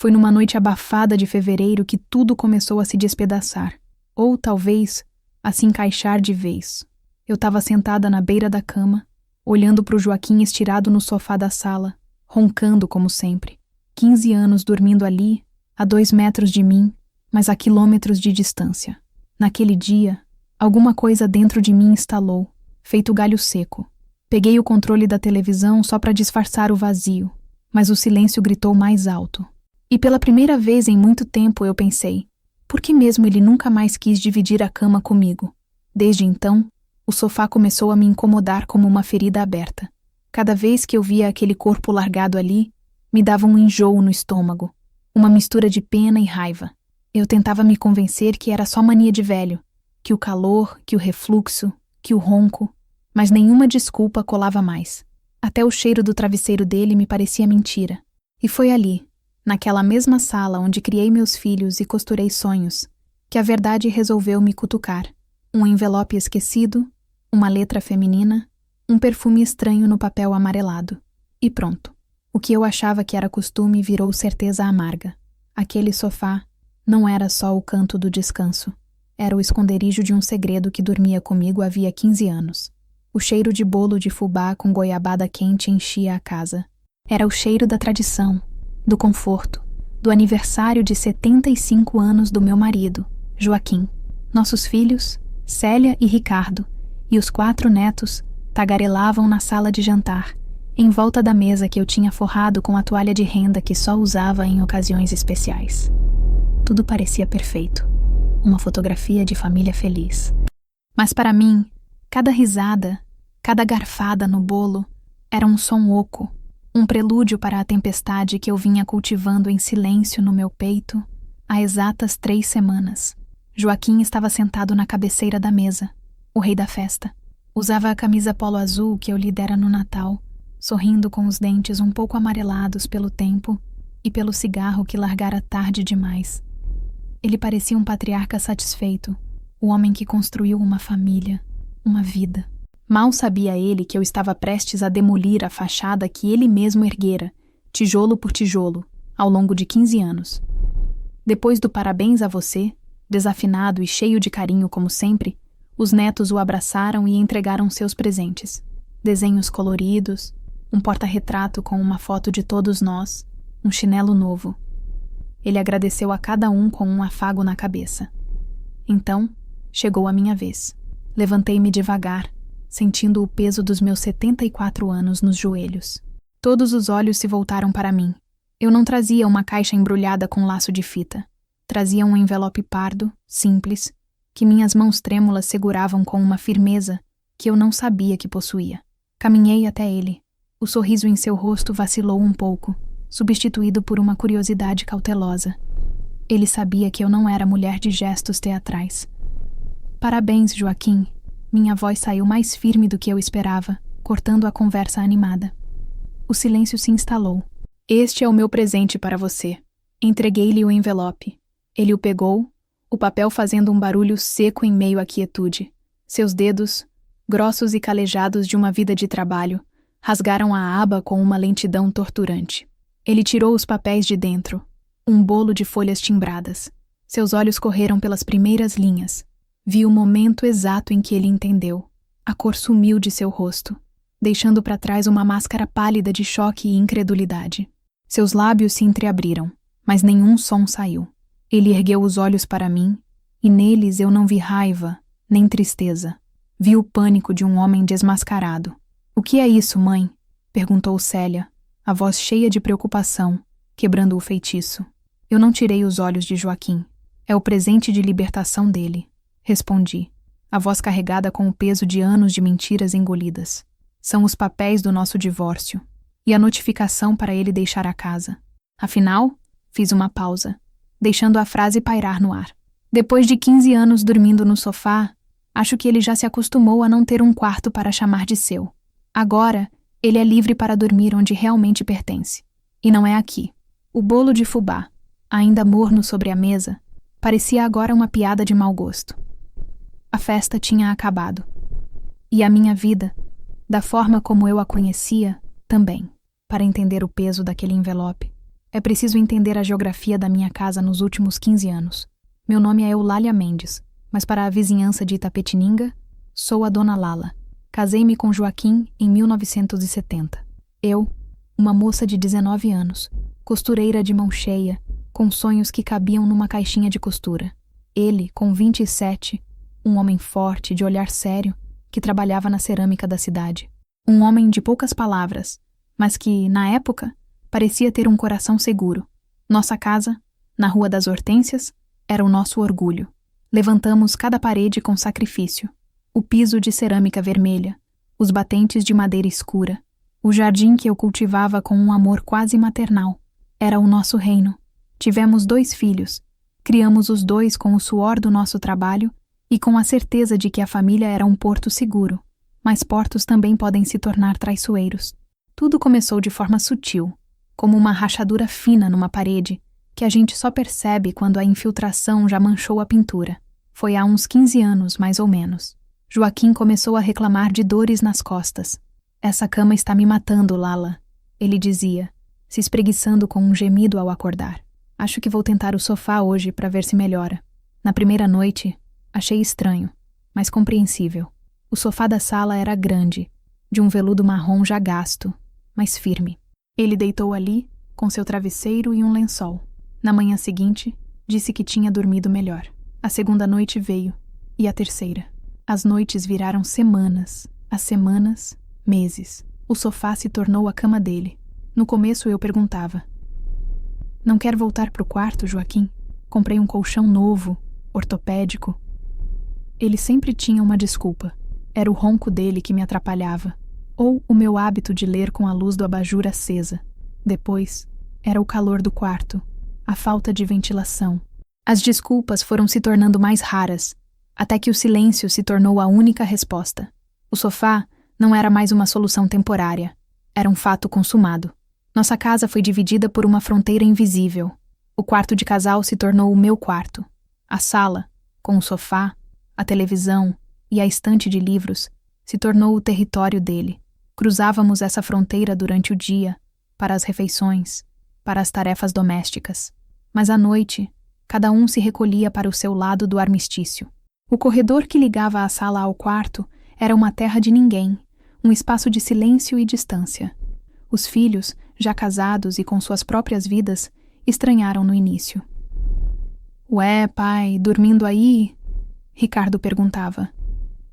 Foi numa noite abafada de fevereiro que tudo começou a se despedaçar, ou talvez a se encaixar de vez. Eu estava sentada na beira da cama, olhando para o Joaquim estirado no sofá da sala, roncando como sempre. 15 anos dormindo ali, a 2 metros de mim, mas a quilômetros de distância. Naquele dia, alguma coisa dentro de mim estalou, feito galho seco. Peguei o controle da televisão só para disfarçar o vazio, mas o silêncio gritou mais alto. E pela primeira vez em muito tempo eu pensei, por que mesmo ele nunca mais quis dividir a cama comigo? Desde então, o sofá começou a me incomodar como uma ferida aberta. Cada vez que eu via aquele corpo largado ali, me dava um enjoo no estômago, uma mistura de pena e raiva. Eu tentava me convencer que era só mania de velho, que o calor, que o refluxo, que o ronco, mas nenhuma desculpa colava mais. Até o cheiro do travesseiro dele me parecia mentira. E foi ali, naquela mesma sala onde criei meus filhos e costurei sonhos, que a verdade resolveu me cutucar. Um envelope esquecido, uma letra feminina, um perfume estranho no papel amarelado. E pronto. O que eu achava que era costume virou certeza amarga. Aquele sofá não era só o canto do descanso. Era o esconderijo de um segredo que dormia comigo havia 15 anos. O cheiro de bolo de fubá com goiabada quente enchia a casa. Era o cheiro da tradição, do conforto, do aniversário de 75 anos do meu marido, Joaquim. Nossos filhos, Célia e Ricardo, e os 4 netos tagarelavam na sala de jantar, em volta da mesa que eu tinha forrado com a toalha de renda que só usava em ocasiões especiais. Tudo parecia perfeito, uma fotografia de família feliz. Mas para mim, cada risada, cada garfada no bolo era um som oco, um prelúdio para a tempestade que eu vinha cultivando em silêncio no meu peito há exatas 3 semanas. Joaquim estava sentado na cabeceira da mesa, o rei da festa. Usava a camisa polo azul que eu lhe dera no Natal, sorrindo com os dentes um pouco amarelados pelo tempo e pelo cigarro que largara tarde demais. Ele parecia um patriarca satisfeito, o homem que construiu uma família, uma vida. Mal sabia ele que eu estava prestes a demolir a fachada que ele mesmo erguera, tijolo por tijolo, ao longo de 15 anos. Depois do parabéns a você, desafinado e cheio de carinho como sempre, os netos o abraçaram e entregaram seus presentes. Desenhos coloridos, um porta-retrato com uma foto de todos nós, um chinelo novo. Ele agradeceu a cada um com um afago na cabeça. Então, chegou a minha vez. Levantei-me devagar, sentindo o peso dos meus 74 anos nos joelhos. Todos os olhos se voltaram para mim. Eu não trazia uma caixa embrulhada com laço de fita. Trazia um envelope pardo, simples, que minhas mãos trêmulas seguravam com uma firmeza que eu não sabia que possuía. Caminhei até ele. O sorriso em seu rosto vacilou um pouco, substituído por uma curiosidade cautelosa. Ele sabia que eu não era mulher de gestos teatrais. Parabéns, Joaquim. Minha voz saiu mais firme do que eu esperava, cortando a conversa animada. O silêncio se instalou. Este é o meu presente para você. Entreguei-lhe o envelope. Ele o pegou, o papel fazendo um barulho seco em meio à quietude. Seus dedos, grossos e calejados de uma vida de trabalho, rasgaram a aba com uma lentidão torturante. Ele tirou os papéis de dentro, um bolo de folhas timbradas. Seus olhos correram pelas primeiras linhas. Vi o momento exato em que ele entendeu. A cor sumiu de seu rosto, deixando para trás uma máscara pálida de choque e incredulidade. Seus lábios se entreabriram, mas nenhum som saiu. Ele ergueu os olhos para mim, e neles eu não vi raiva, nem tristeza. Vi o pânico de um homem desmascarado. "O que é isso, mãe?" perguntou Célia, a voz cheia de preocupação, quebrando o feitiço. Eu não tirei os olhos de Joaquim. "É o presente de libertação dele", respondi, a voz carregada com o peso de anos de mentiras engolidas. "São os papéis do nosso divórcio e a notificação para ele deixar a casa." Afinal, fiz uma pausa, deixando a frase pairar no ar. Depois de 15 anos dormindo no sofá, acho que ele já se acostumou a não ter um quarto para chamar de seu. Agora, ele é livre para dormir onde realmente pertence. E não é aqui. O bolo de fubá, ainda morno sobre a mesa, parecia agora uma piada de mau gosto. A festa tinha acabado. E a minha vida, da forma como eu a conhecia, também. Para entender o peso daquele envelope, É preciso entender a geografia da minha casa nos últimos 15 anos. Meu nome é Eulália Mendes, mas para a vizinhança de Itapetininga, sou a Dona Lala. Casei-me com Joaquim em 1970. Eu, uma moça de 19 anos, costureira de mão cheia, com sonhos que cabiam numa caixinha de costura. Ele, com 27, um homem forte, de olhar sério, que trabalhava na cerâmica da cidade. Um homem de poucas palavras, mas que, na época, parecia ter um coração seguro. Nossa casa, na Rua das Hortênsias, era o nosso orgulho. Levantamos cada parede com sacrifício. O piso de cerâmica vermelha, os batentes de madeira escura, o jardim que eu cultivava com um amor quase maternal. Era o nosso reino. Tivemos 2 filhos. Criamos os 2 com o suor do nosso trabalho e com a certeza de que a família era um porto seguro. Mas portos também podem se tornar traiçoeiros. Tudo começou de forma sutil, como uma rachadura fina numa parede, que a gente só percebe quando a infiltração já manchou a pintura. Foi há uns 15 anos, mais ou menos. Joaquim começou a reclamar de dores nas costas. Essa cama está me matando, Lala, ele dizia, se espreguiçando com um gemido ao acordar. Acho que vou tentar o sofá hoje para ver se melhora. Na primeira noite, achei estranho, mas compreensível. O sofá da sala era grande, de um veludo marrom já gasto, mas firme. Ele deitou ali, com seu travesseiro e um lençol. Na manhã seguinte, disse que tinha dormido melhor. A segunda noite veio, e a terceira. As noites viraram semanas, as semanas, meses. O sofá se tornou a cama dele. No começo eu perguntava: "Não quer voltar pro quarto, Joaquim? Comprei um colchão novo, ortopédico." Ele sempre tinha uma desculpa. Era o ronco dele que me atrapalhava, ou o meu hábito de ler com a luz do abajur acesa. Depois, era o calor do quarto, a falta de ventilação. As desculpas foram se tornando mais raras, até que o silêncio se tornou a única resposta. O sofá não era mais uma solução temporária, era um fato consumado. Nossa casa foi dividida por uma fronteira invisível. O quarto de casal se tornou o meu quarto. A sala, com o sofá, a televisão e a estante de livros, se tornou o território dele. Cruzávamos essa fronteira durante o dia, para as refeições, para as tarefas domésticas. Mas à noite, cada um se recolhia para o seu lado do armistício. O corredor que ligava a sala ao quarto era uma terra de ninguém, um espaço de silêncio e distância. Os filhos, já casados e com suas próprias vidas, estranharam no início. "Ué, pai, dormindo aí?" Ricardo perguntava.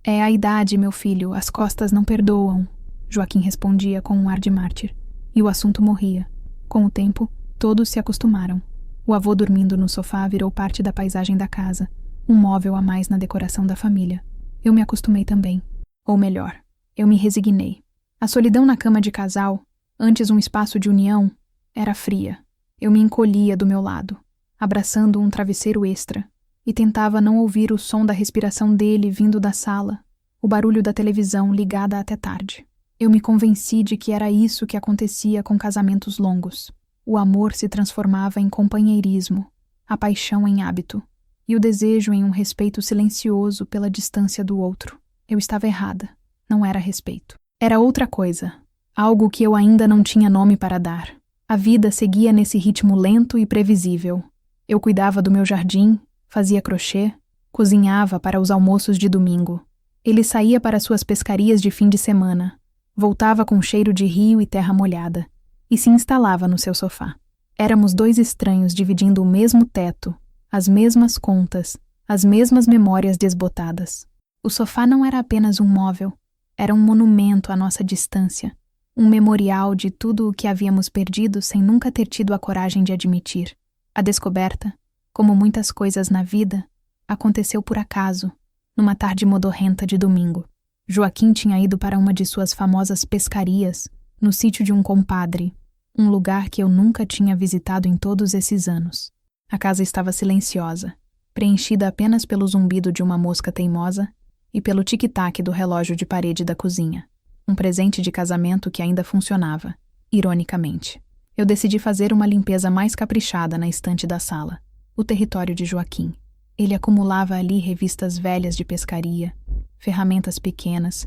"É a idade, meu filho, as costas não perdoam", Joaquim respondia com um ar de mártir. E o assunto morria. Com o tempo, todos se acostumaram. O avô dormindo no sofá virou parte da paisagem da casa, um móvel a mais na decoração da família. Eu me acostumei também. Ou melhor, eu me resignei. A solidão na cama de casal, antes um espaço de união, era fria. Eu me encolhia do meu lado, abraçando um travesseiro extra, e tentava não ouvir o som da respiração dele vindo da sala, o barulho da televisão ligada até tarde. Eu me convenci de que era isso que acontecia com casamentos longos. O amor se transformava em companheirismo, a paixão em hábito, e o desejo em um respeito silencioso pela distância do outro. Eu estava errada. Não era respeito. Era outra coisa, algo que eu ainda não tinha nome para dar. A vida seguia nesse ritmo lento e previsível. Eu cuidava do meu jardim, fazia crochê, cozinhava para os almoços de domingo. Ele saía para suas pescarias de fim de semana, voltava com cheiro de rio e terra molhada, e se instalava no seu sofá. Éramos 2 estranhos dividindo o mesmo teto, as mesmas contas, as mesmas memórias desbotadas. O sofá não era apenas um móvel, era um monumento à nossa distância, um memorial de tudo o que havíamos perdido sem nunca ter tido a coragem de admitir. A descoberta, como muitas coisas na vida, aconteceu por acaso, numa tarde modorrenta de domingo. Joaquim tinha ido para uma de suas famosas pescarias, no sítio de um compadre, um lugar que eu nunca tinha visitado em todos esses anos. A casa estava silenciosa, preenchida apenas pelo zumbido de uma mosca teimosa e pelo tic-tac do relógio de parede da cozinha. Um presente de casamento que ainda funcionava, ironicamente. Eu decidi fazer uma limpeza mais caprichada na estante da sala, o território de Joaquim. Ele acumulava ali revistas velhas de pescaria, ferramentas pequenas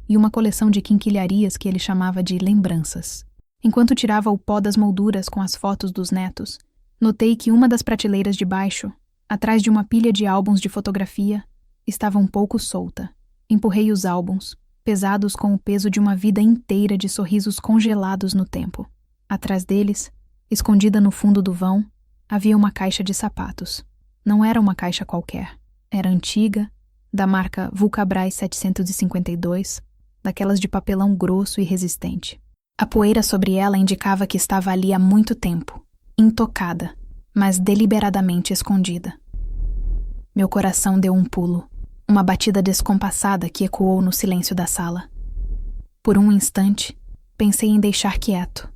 e uma coleção de quinquilharias que ele chamava de lembranças. Enquanto tirava o pó das molduras com as fotos dos netos, notei que uma das prateleiras de baixo, atrás de uma pilha de álbuns de fotografia, estava um pouco solta. Empurrei os álbuns, pesados com o peso de uma vida inteira de sorrisos congelados no tempo. Atrás deles, escondida no fundo do vão, havia uma caixa de sapatos. Não era uma caixa qualquer. Era antiga, da marca Vulcabras 752, daquelas de papelão grosso e resistente. A poeira sobre ela indicava que estava ali há muito tempo, intocada, mas deliberadamente escondida. Meu coração deu um pulo, uma batida descompassada que ecoou no silêncio da sala. Por um instante, pensei em deixar quieto,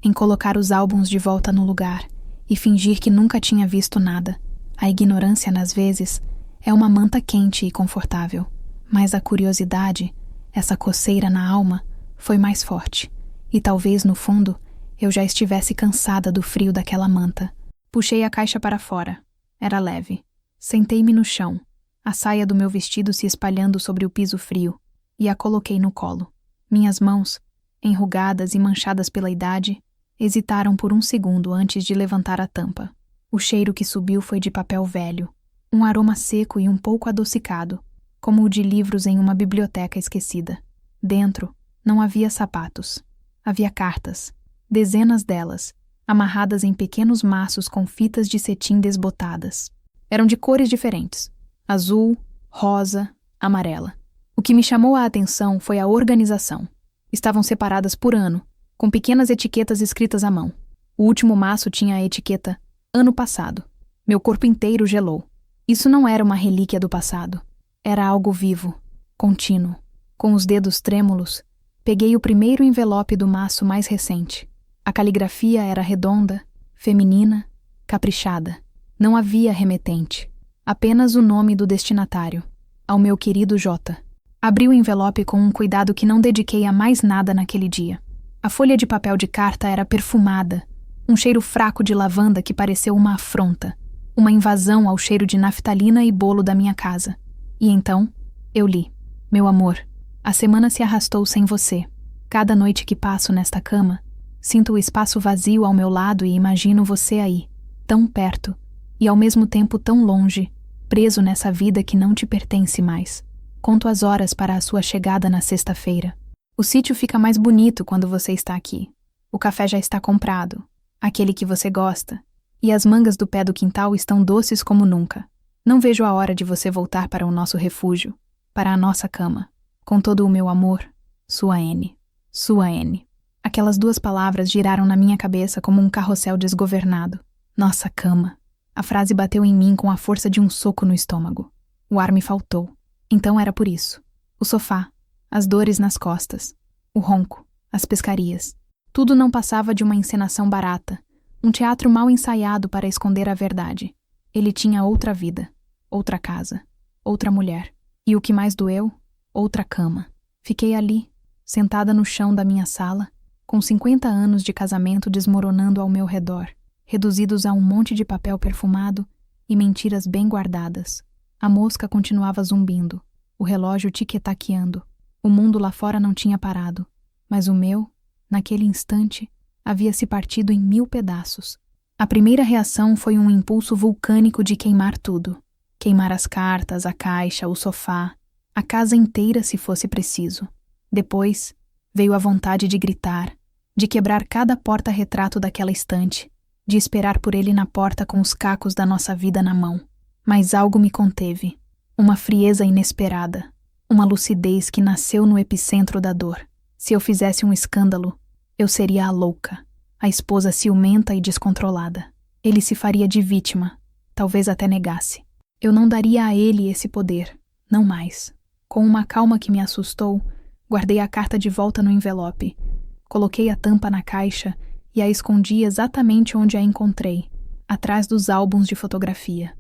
em colocar os álbuns de volta no lugar e fingir que nunca tinha visto nada. A ignorância, nas vezes, é uma manta quente e confortável, mas a curiosidade, essa coceira na alma, foi mais forte, e talvez, no fundo, eu já estivesse cansada do frio daquela manta. Puxei a caixa para fora. Era leve. Sentei-me no chão, a saia do meu vestido se espalhando sobre o piso frio, e a coloquei no colo. Minhas mãos, enrugadas e manchadas pela idade, hesitaram por um segundo antes de levantar a tampa. O cheiro que subiu foi de papel velho, um aroma seco e um pouco adocicado, como o de livros em uma biblioteca esquecida. Dentro, não havia sapatos. Havia cartas, dezenas delas, amarradas em pequenos maços com fitas de cetim desbotadas. Eram de cores diferentes: azul, rosa, amarela. O que me chamou a atenção foi a organização. Estavam separadas por ano, com pequenas etiquetas escritas à mão. O último maço tinha a etiqueta "Ano passado". Meu corpo inteiro gelou. Isso não era uma relíquia do passado. Era algo vivo, contínuo. Com os dedos trêmulos, peguei o primeiro envelope do maço mais recente. A caligrafia era redonda, feminina, caprichada. Não havia remetente. Apenas o nome do destinatário. Ao meu querido J. Abri o envelope com um cuidado que não dediquei a mais nada naquele dia. A folha de papel de carta era perfumada, um cheiro fraco de lavanda que pareceu uma afronta, uma invasão ao cheiro de naftalina e bolo da minha casa. E então, eu li: Meu amor, a semana se arrastou sem você. Cada noite que passo nesta cama, sinto o espaço vazio ao meu lado e imagino você aí, tão perto, e ao mesmo tempo tão longe, preso nessa vida que não te pertence mais. Conto as horas para a sua chegada na sexta-feira. O sítio fica mais bonito quando você está aqui. O café já está comprado, aquele que você gosta, e as mangas do pé do quintal estão doces como nunca. Não vejo a hora de você voltar para o nosso refúgio, para a nossa cama. Com todo o meu amor, sua N. Sua N. Aquelas duas palavras giraram na minha cabeça como um carrossel desgovernado. Nossa cama. A frase bateu em mim com a força de um soco no estômago. O ar me faltou. Então era por isso. O sofá, as dores nas costas, o ronco, as pescarias. Tudo não passava de uma encenação barata, um teatro mal ensaiado para esconder a verdade. Ele tinha outra vida, outra casa, outra mulher. E o que mais doeu? Outra cama. Fiquei ali, sentada no chão da minha sala, com 50 anos de casamento desmoronando ao meu redor, reduzidos a um monte de papel perfumado e mentiras bem guardadas. A mosca continuava zumbindo, o relógio tic-taqueando. O mundo lá fora não tinha parado, mas o meu, naquele instante, havia se partido em 1000 pedaços. A primeira reação foi um impulso vulcânico de queimar tudo. Queimar as cartas, a caixa, o sofá, a casa inteira se fosse preciso. Depois, veio a vontade de gritar, de quebrar cada porta-retrato daquela estante, de esperar por ele na porta com os cacos da nossa vida na mão. Mas algo me conteve, uma frieza inesperada, uma lucidez que nasceu no epicentro da dor. Se eu fizesse um escândalo, eu seria a louca, a esposa ciumenta e descontrolada. Ele se faria de vítima, talvez até negasse. Eu não daria a ele esse poder, não mais. Com uma calma que me assustou, guardei a carta de volta no envelope, coloquei a tampa na caixa e a escondi exatamente onde a encontrei, atrás dos álbuns de fotografia.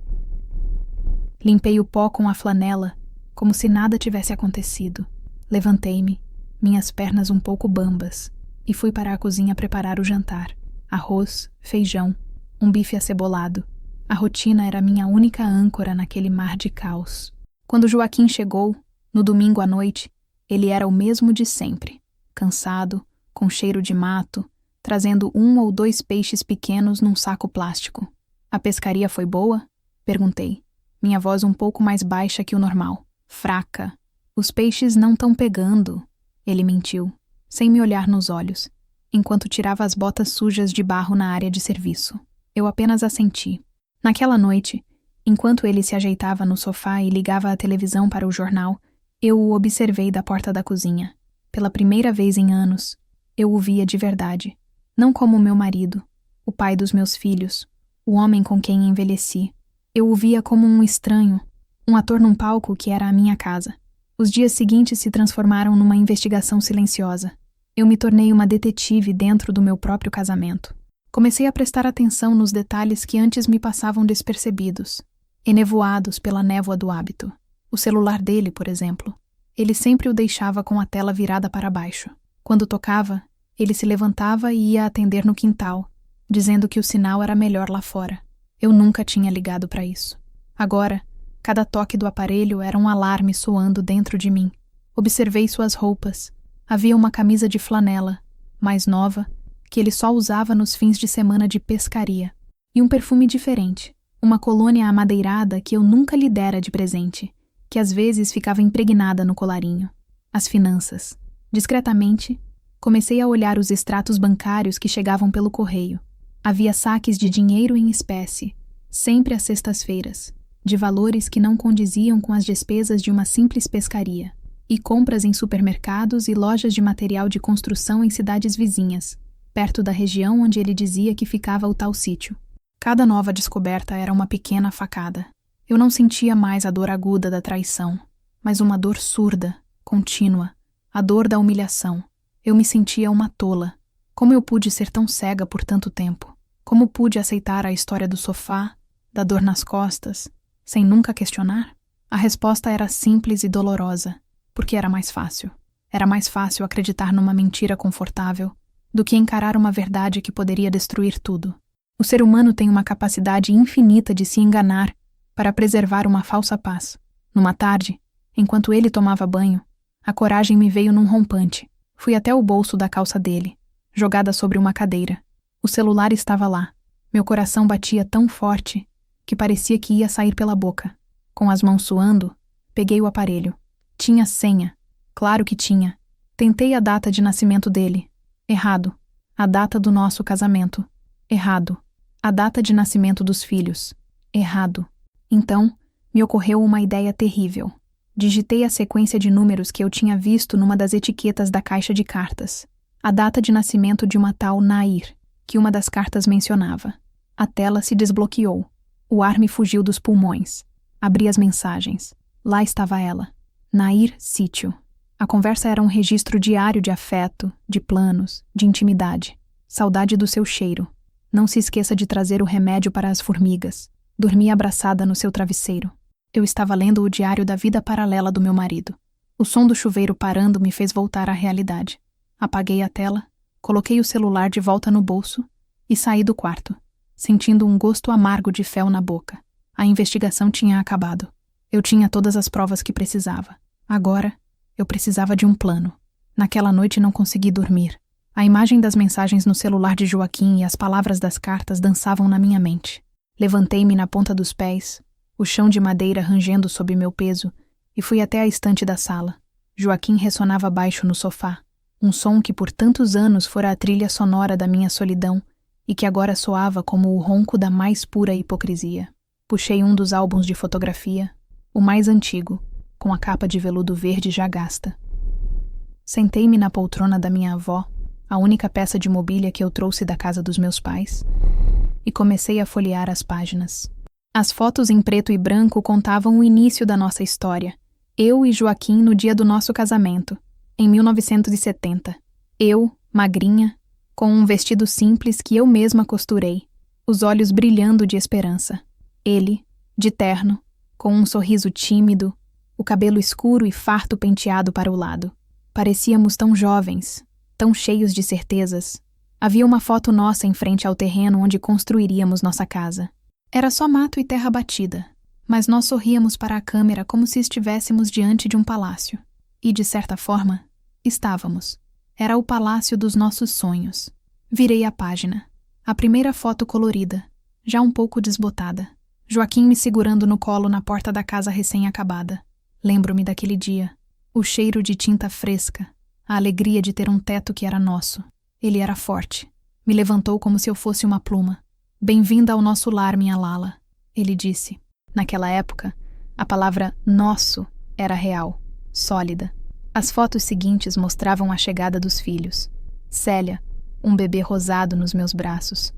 Limpei o pó com a flanela, como se nada tivesse acontecido. Levantei-me, minhas pernas um pouco bambas, e fui para a cozinha preparar o jantar. Arroz, feijão, um bife acebolado. A rotina era minha única âncora naquele mar de caos. Quando Joaquim chegou, no domingo à noite, ele era o mesmo de sempre. Cansado, com cheiro de mato, trazendo 1 ou 2 peixes pequenos num saco plástico. A pescaria foi boa? Perguntei, minha voz um pouco mais baixa que o normal. Fraca. Os peixes não tão pegando. Ele mentiu, sem me olhar nos olhos, enquanto tirava as botas sujas de barro na área de serviço. Eu apenas assenti. Naquela noite, enquanto ele se ajeitava no sofá e ligava a televisão para o jornal, eu o observei da porta da cozinha. Pela primeira vez em anos, eu o via de verdade. Não como meu marido, o pai dos meus filhos, o homem com quem envelheci. Eu o via como um estranho, um ator num palco que era a minha casa. Os dias seguintes se transformaram numa investigação silenciosa. Eu me tornei uma detetive dentro do meu próprio casamento. Comecei a prestar atenção nos detalhes que antes me passavam despercebidos, enevoados pela névoa do hábito. O celular dele, por exemplo. Ele sempre o deixava com a tela virada para baixo. Quando tocava, ele se levantava e ia atender no quintal, dizendo que o sinal era melhor lá fora. Eu nunca tinha ligado para isso. Agora, cada toque do aparelho era um alarme soando dentro de mim. Observei suas roupas. Havia uma camisa de flanela, mais nova, que ele só usava nos fins de semana de pescaria. E um perfume diferente, uma colônia amadeirada que eu nunca lhe dera de presente, que às vezes ficava impregnada no colarinho. As finanças. Discretamente, comecei a olhar os extratos bancários que chegavam pelo correio. Havia saques de dinheiro em espécie, sempre às sextas-feiras, de valores que não condiziam com as despesas de uma simples pescaria, e compras em supermercados e lojas de material de construção em cidades vizinhas, perto da região onde ele dizia que ficava o tal sítio. Cada nova descoberta era uma pequena facada. Eu não sentia mais a dor aguda da traição, mas uma dor surda, contínua, a dor da humilhação. Eu me sentia uma tola. Como eu pude ser tão cega por tanto tempo? Como pude aceitar a história do sofá, da dor nas costas, sem nunca questionar? A resposta era simples e dolorosa, porque era mais fácil. Era mais fácil acreditar numa mentira confortável do que encarar uma verdade que poderia destruir tudo. O ser humano tem uma capacidade infinita de se enganar para preservar uma falsa paz. Numa tarde, enquanto ele tomava banho, a coragem me veio num rompante. Fui até o bolso da calça dele, jogada sobre uma cadeira. O celular estava lá. Meu coração batia tão forte que parecia que ia sair pela boca. Com as mãos suando, peguei o aparelho. Tinha senha. Claro que tinha. Tentei a data de nascimento dele. Errado. A data do nosso casamento. Errado. A data de nascimento dos filhos. Errado. Então, me ocorreu uma ideia terrível. Digitei a sequência de números que eu tinha visto numa das etiquetas da caixa de cartas. A data de nascimento de uma tal Nair, que uma das cartas mencionava. A tela se desbloqueou. O ar me fugiu dos pulmões. Abri as mensagens. Lá estava ela. Nair Sítio. A conversa era um registro diário de afeto, de planos, de intimidade. Saudade do seu cheiro. Não se esqueça de trazer o remédio para as formigas. Dormi abraçada no seu travesseiro. Eu estava lendo o diário da vida paralela do meu marido. O som do chuveiro parando me fez voltar à realidade. Apaguei a tela, coloquei o celular de volta no bolso e saí do quarto, sentindo um gosto amargo de fel na boca. A investigação tinha acabado. Eu tinha todas as provas que precisava. Agora, eu precisava de um plano. Naquela noite não consegui dormir. A imagem das mensagens no celular de Joaquim e as palavras das cartas dançavam na minha mente. Levantei-me na ponta dos pés, o chão de madeira rangendo sob meu peso, e fui até a estante da sala. Joaquim ressonava baixo no sofá, um som que por tantos anos fora a trilha sonora da minha solidão e que agora soava como o ronco da mais pura hipocrisia. Puxei um dos álbuns de fotografia, o mais antigo, com a capa de veludo verde já gasta. Sentei-me na poltrona da minha avó, a única peça de mobília que eu trouxe da casa dos meus pais, e comecei a folhear as páginas. As fotos em preto e branco contavam o início da nossa história. Eu e Joaquim no dia do nosso casamento, em 1970. Eu, magrinha, com um vestido simples que eu mesma costurei, os olhos brilhando de esperança. Ele, de terno, com um sorriso tímido, o cabelo escuro e farto penteado para o lado. Parecíamos tão jovens, tão cheios de certezas. Havia uma foto nossa em frente ao terreno onde construiríamos nossa casa. Era só mato e terra batida, mas nós sorríamos para a câmera como se estivéssemos diante de um palácio. E, de certa forma, estávamos. Era o palácio dos nossos sonhos. Virei a página. A primeira foto colorida, já um pouco desbotada. Joaquim me segurando no colo na porta da casa recém-acabada. Lembro-me daquele dia. O cheiro de tinta fresca. A alegria de ter um teto que era nosso. Ele era forte. Me levantou como se eu fosse uma pluma. Bem-vinda ao nosso lar, minha Lala, ele disse. Naquela época, a palavra nosso era real, sólida. As fotos seguintes mostravam a chegada dos filhos. Célia, um bebê rosado nos meus braços.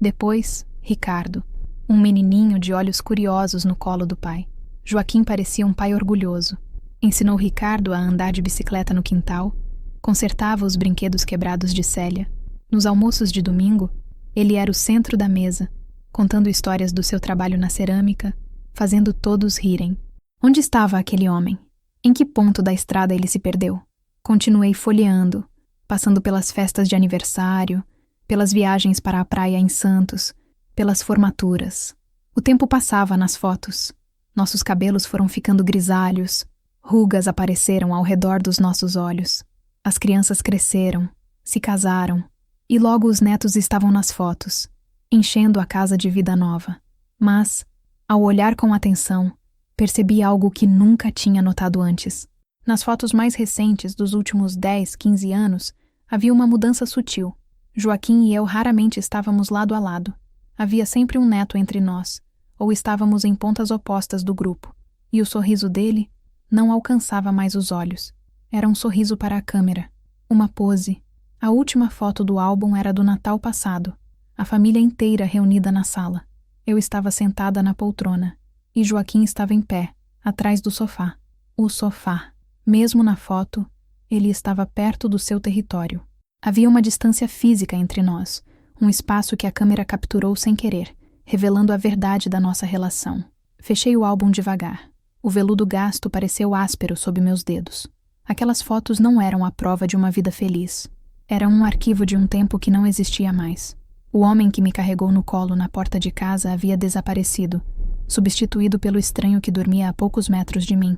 Depois, Ricardo, um menininho de olhos curiosos no colo do pai. Joaquim parecia um pai orgulhoso. Ensinou Ricardo a andar de bicicleta no quintal, consertava os brinquedos quebrados de Célia. Nos almoços de domingo, ele era o centro da mesa, contando histórias do seu trabalho na cerâmica, fazendo todos rirem. Onde estava aquele homem? Em que ponto da estrada ele se perdeu? Continuei folheando, passando pelas festas de aniversário, pelas viagens para a praia em Santos, pelas formaturas. O tempo passava nas fotos. Nossos cabelos foram ficando grisalhos, rugas apareceram ao redor dos nossos olhos. As crianças cresceram, se casaram, e logo os netos estavam nas fotos, enchendo a casa de vida nova. Mas, ao olhar com atenção, percebi algo que nunca tinha notado antes. Nas fotos mais recentes dos últimos 10, 15 anos, havia uma mudança sutil. Joaquim e eu raramente estávamos lado a lado. Havia sempre um neto entre nós, ou estávamos em pontas opostas do grupo, e o sorriso dele não alcançava mais os olhos. Era um sorriso para a câmera, uma pose. A última foto do álbum era do Natal passado, a família inteira reunida na sala. Eu estava sentada na poltrona, e Joaquim estava em pé, atrás do sofá. O sofá. Mesmo na foto, ele estava perto do seu território. Havia uma distância física entre nós, um espaço que a câmera capturou sem querer, revelando a verdade da nossa relação. Fechei o álbum devagar. O veludo gasto pareceu áspero sob meus dedos. Aquelas fotos não eram a prova de uma vida feliz. Era um arquivo de um tempo que não existia mais. O homem que me carregou no colo na porta de casa havia desaparecido, substituído pelo estranho que dormia a poucos metros de mim.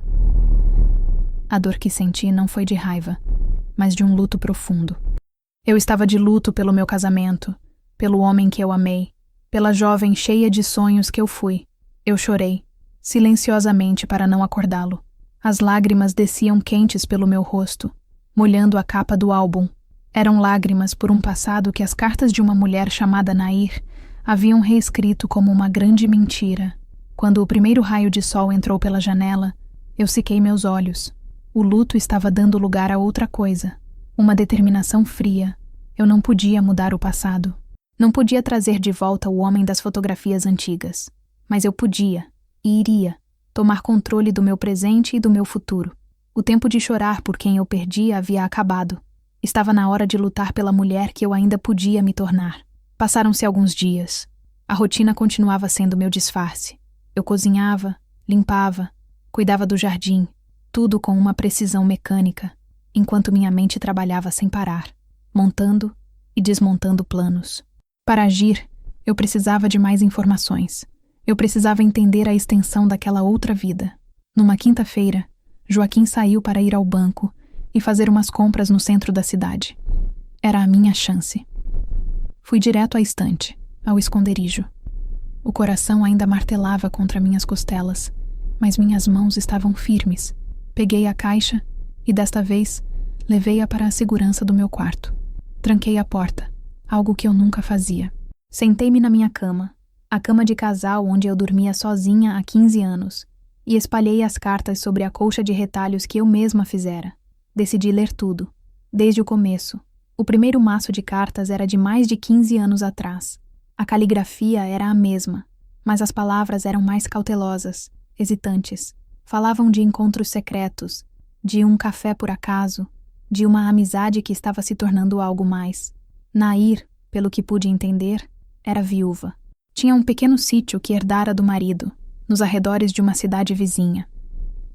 A dor que senti não foi de raiva, mas de um luto profundo. Eu estava de luto pelo meu casamento, pelo homem que eu amei, pela jovem cheia de sonhos que eu fui. Eu chorei, silenciosamente para não acordá-lo. As lágrimas desciam quentes pelo meu rosto, molhando a capa do álbum. Eram lágrimas por um passado que as cartas de uma mulher chamada Nair haviam reescrito como uma grande mentira. Quando o primeiro raio de sol entrou pela janela, eu sequei meus olhos. O luto estava dando lugar a outra coisa, uma determinação fria. Eu não podia mudar o passado. Não podia trazer de volta o homem das fotografias antigas. Mas eu podia, e iria, tomar controle do meu presente e do meu futuro. O tempo de chorar por quem eu perdi havia acabado. Estava na hora de lutar pela mulher que eu ainda podia me tornar. Passaram-se alguns dias. A rotina continuava sendo meu disfarce. Eu cozinhava, limpava, cuidava do jardim, tudo com uma precisão mecânica, enquanto minha mente trabalhava sem parar, montando e desmontando planos. Para agir, eu precisava de mais informações. Eu precisava entender a extensão daquela outra vida. Numa quinta-feira, Joaquim saiu para ir ao banco e fazer umas compras no centro da cidade. Era a minha chance. Fui direto à estante, ao esconderijo. O coração ainda martelava contra minhas costelas, mas minhas mãos estavam firmes. Peguei a caixa e, desta vez, levei-a para a segurança do meu quarto. Tranquei a porta, algo que eu nunca fazia. Sentei-me na minha cama, a cama de casal onde eu dormia sozinha há 15 anos, e espalhei as cartas sobre a colcha de retalhos que eu mesma fizera. Decidi ler tudo, desde o começo. O primeiro maço de cartas era de mais de 15 anos atrás. A caligrafia era a mesma, mas as palavras eram mais cautelosas, hesitantes. Falavam de encontros secretos, de um café por acaso, de uma amizade que estava se tornando algo mais. Nair, pelo que pude entender, era viúva. Tinha um pequeno sítio que herdara do marido, nos arredores de uma cidade vizinha.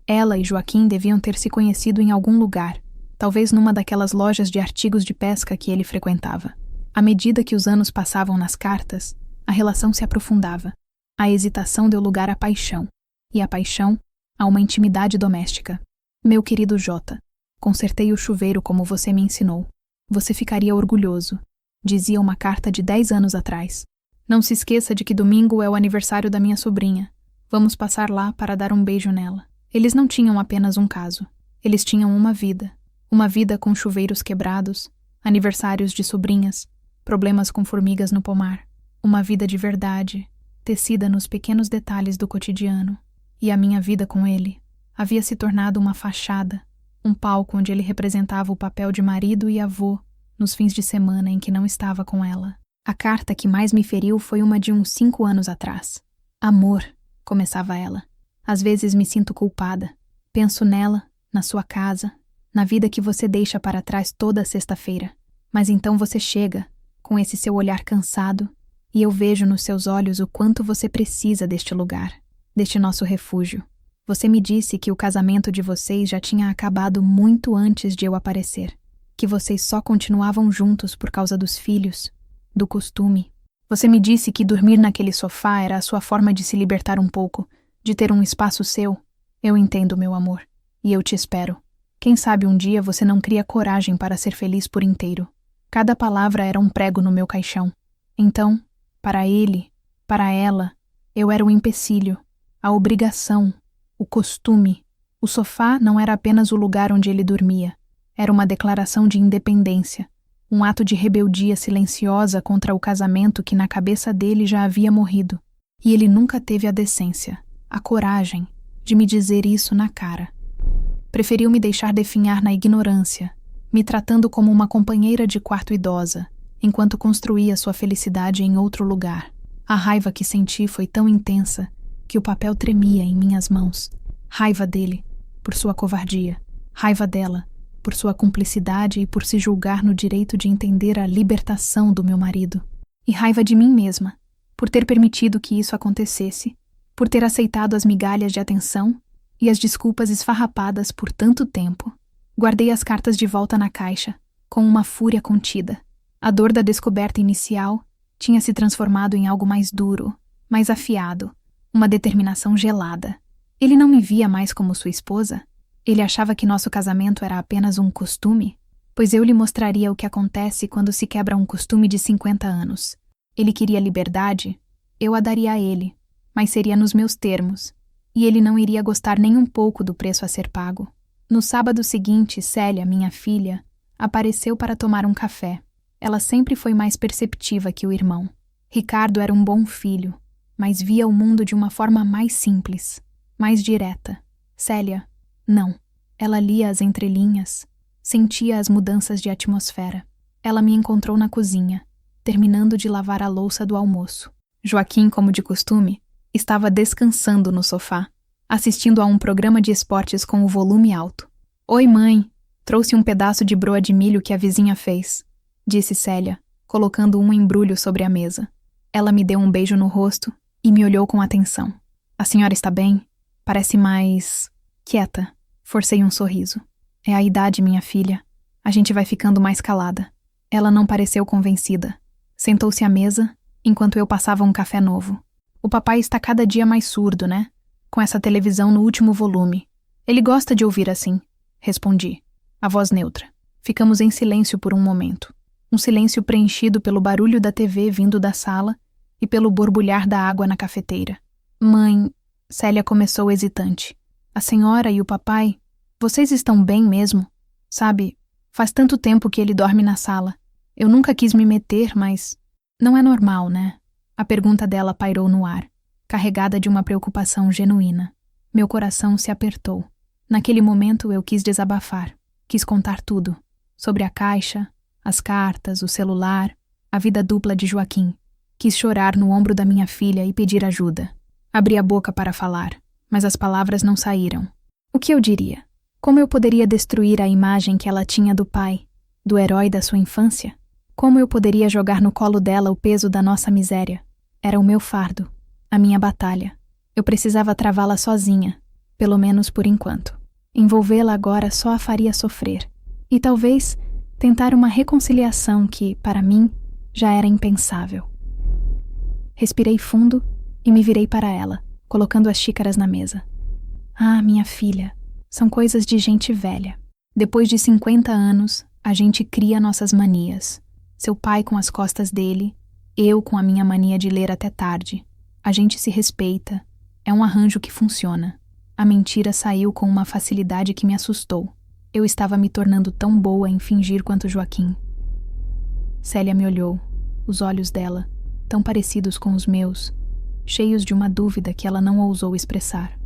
Ela e Joaquim deviam ter se conhecido em algum lugar, talvez numa daquelas lojas de artigos de pesca que ele frequentava. À medida que os anos passavam nas cartas, a relação se aprofundava. A hesitação deu lugar à paixão, e a paixão a uma intimidade doméstica. Meu querido Jota, consertei o chuveiro como você me ensinou. Você ficaria orgulhoso, dizia uma carta de 10 anos atrás. Não se esqueça de que domingo é o aniversário da minha sobrinha. Vamos passar lá para dar um beijo nela. Eles não tinham apenas um caso. Eles tinham uma vida. Uma vida com chuveiros quebrados, aniversários de sobrinhas, problemas com formigas no pomar. Uma vida de verdade, tecida nos pequenos detalhes do cotidiano. E a minha vida com ele havia se tornado uma fachada, um palco onde ele representava o papel de marido e avô nos fins de semana em que não estava com ela. A carta que mais me feriu foi uma de uns 5 anos atrás. Amor, começava ela. Às vezes me sinto culpada. Penso nela, na sua casa, na vida que você deixa para trás toda sexta-feira. Mas então você chega, com esse seu olhar cansado, e eu vejo nos seus olhos o quanto você precisa deste lugar, deste nosso refúgio. Você me disse que o casamento de vocês já tinha acabado muito antes de eu aparecer, que vocês só continuavam juntos por causa dos filhos, do costume. Você me disse que dormir naquele sofá era a sua forma de se libertar um pouco, de ter um espaço seu. Eu entendo, meu amor, e eu te espero. Quem sabe um dia você não cria coragem para ser feliz por inteiro. Cada palavra era um prego no meu caixão. Então, para ele, para ela, eu era o empecilho, a obrigação, o costume. O sofá não era apenas o lugar onde ele dormia. Era uma declaração de independência, um ato de rebeldia silenciosa contra o casamento que na cabeça dele já havia morrido. E ele nunca teve a decência, a coragem, de me dizer isso na cara. Preferiu me deixar definhar na ignorância, me tratando como uma companheira de quarto idosa, enquanto construía sua felicidade em outro lugar. A raiva que senti foi tão intensa que o papel tremia em minhas mãos. Raiva dele, por sua covardia. Raiva dela, por sua cumplicidade e por se julgar no direito de entender a libertação do meu marido. E raiva de mim mesma, por ter permitido que isso acontecesse, por ter aceitado as migalhas de atenção e as desculpas esfarrapadas por tanto tempo. Guardei as cartas de volta na caixa, com uma fúria contida. A dor da descoberta inicial tinha se transformado em algo mais duro, mais afiado, uma determinação gelada. Ele não me via mais como sua esposa? Ele achava que nosso casamento era apenas um costume? Pois eu lhe mostraria o que acontece quando se quebra um costume de 50 anos. Ele queria liberdade? Eu a daria a ele, mas seria nos meus termos, e ele não iria gostar nem um pouco do preço a ser pago. No sábado seguinte, Célia, minha filha, apareceu para tomar um café. Ela sempre foi mais perceptiva que o irmão. Ricardo era um bom filho, mas via o mundo de uma forma mais simples, mais direta. Célia, não. Ela lia as entrelinhas, sentia as mudanças de atmosfera. Ela me encontrou na cozinha, terminando de lavar a louça do almoço. Joaquim, como de costume, estava descansando no sofá, assistindo a um programa de esportes com o volume alto. Oi, mãe, trouxe um pedaço de broa de milho que a vizinha fez, disse Célia, colocando um embrulho sobre a mesa. Ela me deu um beijo no rosto e me olhou com atenção. A senhora está bem? Parece mais quieta. Forcei um sorriso. É a idade, minha filha. A gente vai ficando mais calada. Ela não pareceu convencida. Sentou-se à mesa, enquanto eu passava um café novo. O papai está cada dia mais surdo, né? Com essa televisão no último volume. Ele gosta de ouvir assim, respondi, a voz neutra. Ficamos em silêncio por um momento. Um silêncio preenchido pelo barulho da TV vindo da sala e pelo borbulhar da água na cafeteira. Mãe, Célia começou hesitante. A senhora e o papai, vocês estão bem mesmo? Sabe, faz tanto tempo que ele dorme na sala. Eu nunca quis me meter, mas não é normal, né? A pergunta dela pairou no ar, carregada de uma preocupação genuína. Meu coração se apertou. Naquele momento eu quis desabafar, quis contar tudo. Sobre a caixa, as cartas, o celular, a vida dupla de Joaquim. Quis chorar no ombro da minha filha e pedir ajuda. Abri a boca para falar, mas as palavras não saíram. O que eu diria? Como eu poderia destruir a imagem que ela tinha do pai, do herói da sua infância? Como eu poderia jogar no colo dela o peso da nossa miséria? Era o meu fardo, a minha batalha. Eu precisava travá-la sozinha, pelo menos por enquanto. Envolvê-la agora só a faria sofrer. E talvez tentar uma reconciliação que, para mim, já era impensável. Respirei fundo e me virei para ela, colocando as xícaras na mesa. Ah, minha filha, são coisas de gente velha. Depois de 50 anos, A gente cria nossas manias. Seu pai com as costas dele, eu com a minha mania de ler até tarde. A gente se respeita. É um arranjo que funciona. A mentira saiu com uma facilidade que me assustou. Eu estava me tornando tão boa em fingir quanto Joaquim. Célia me olhou, os olhos dela, tão parecidos com os meus, cheios de uma dúvida que ela não ousou expressar.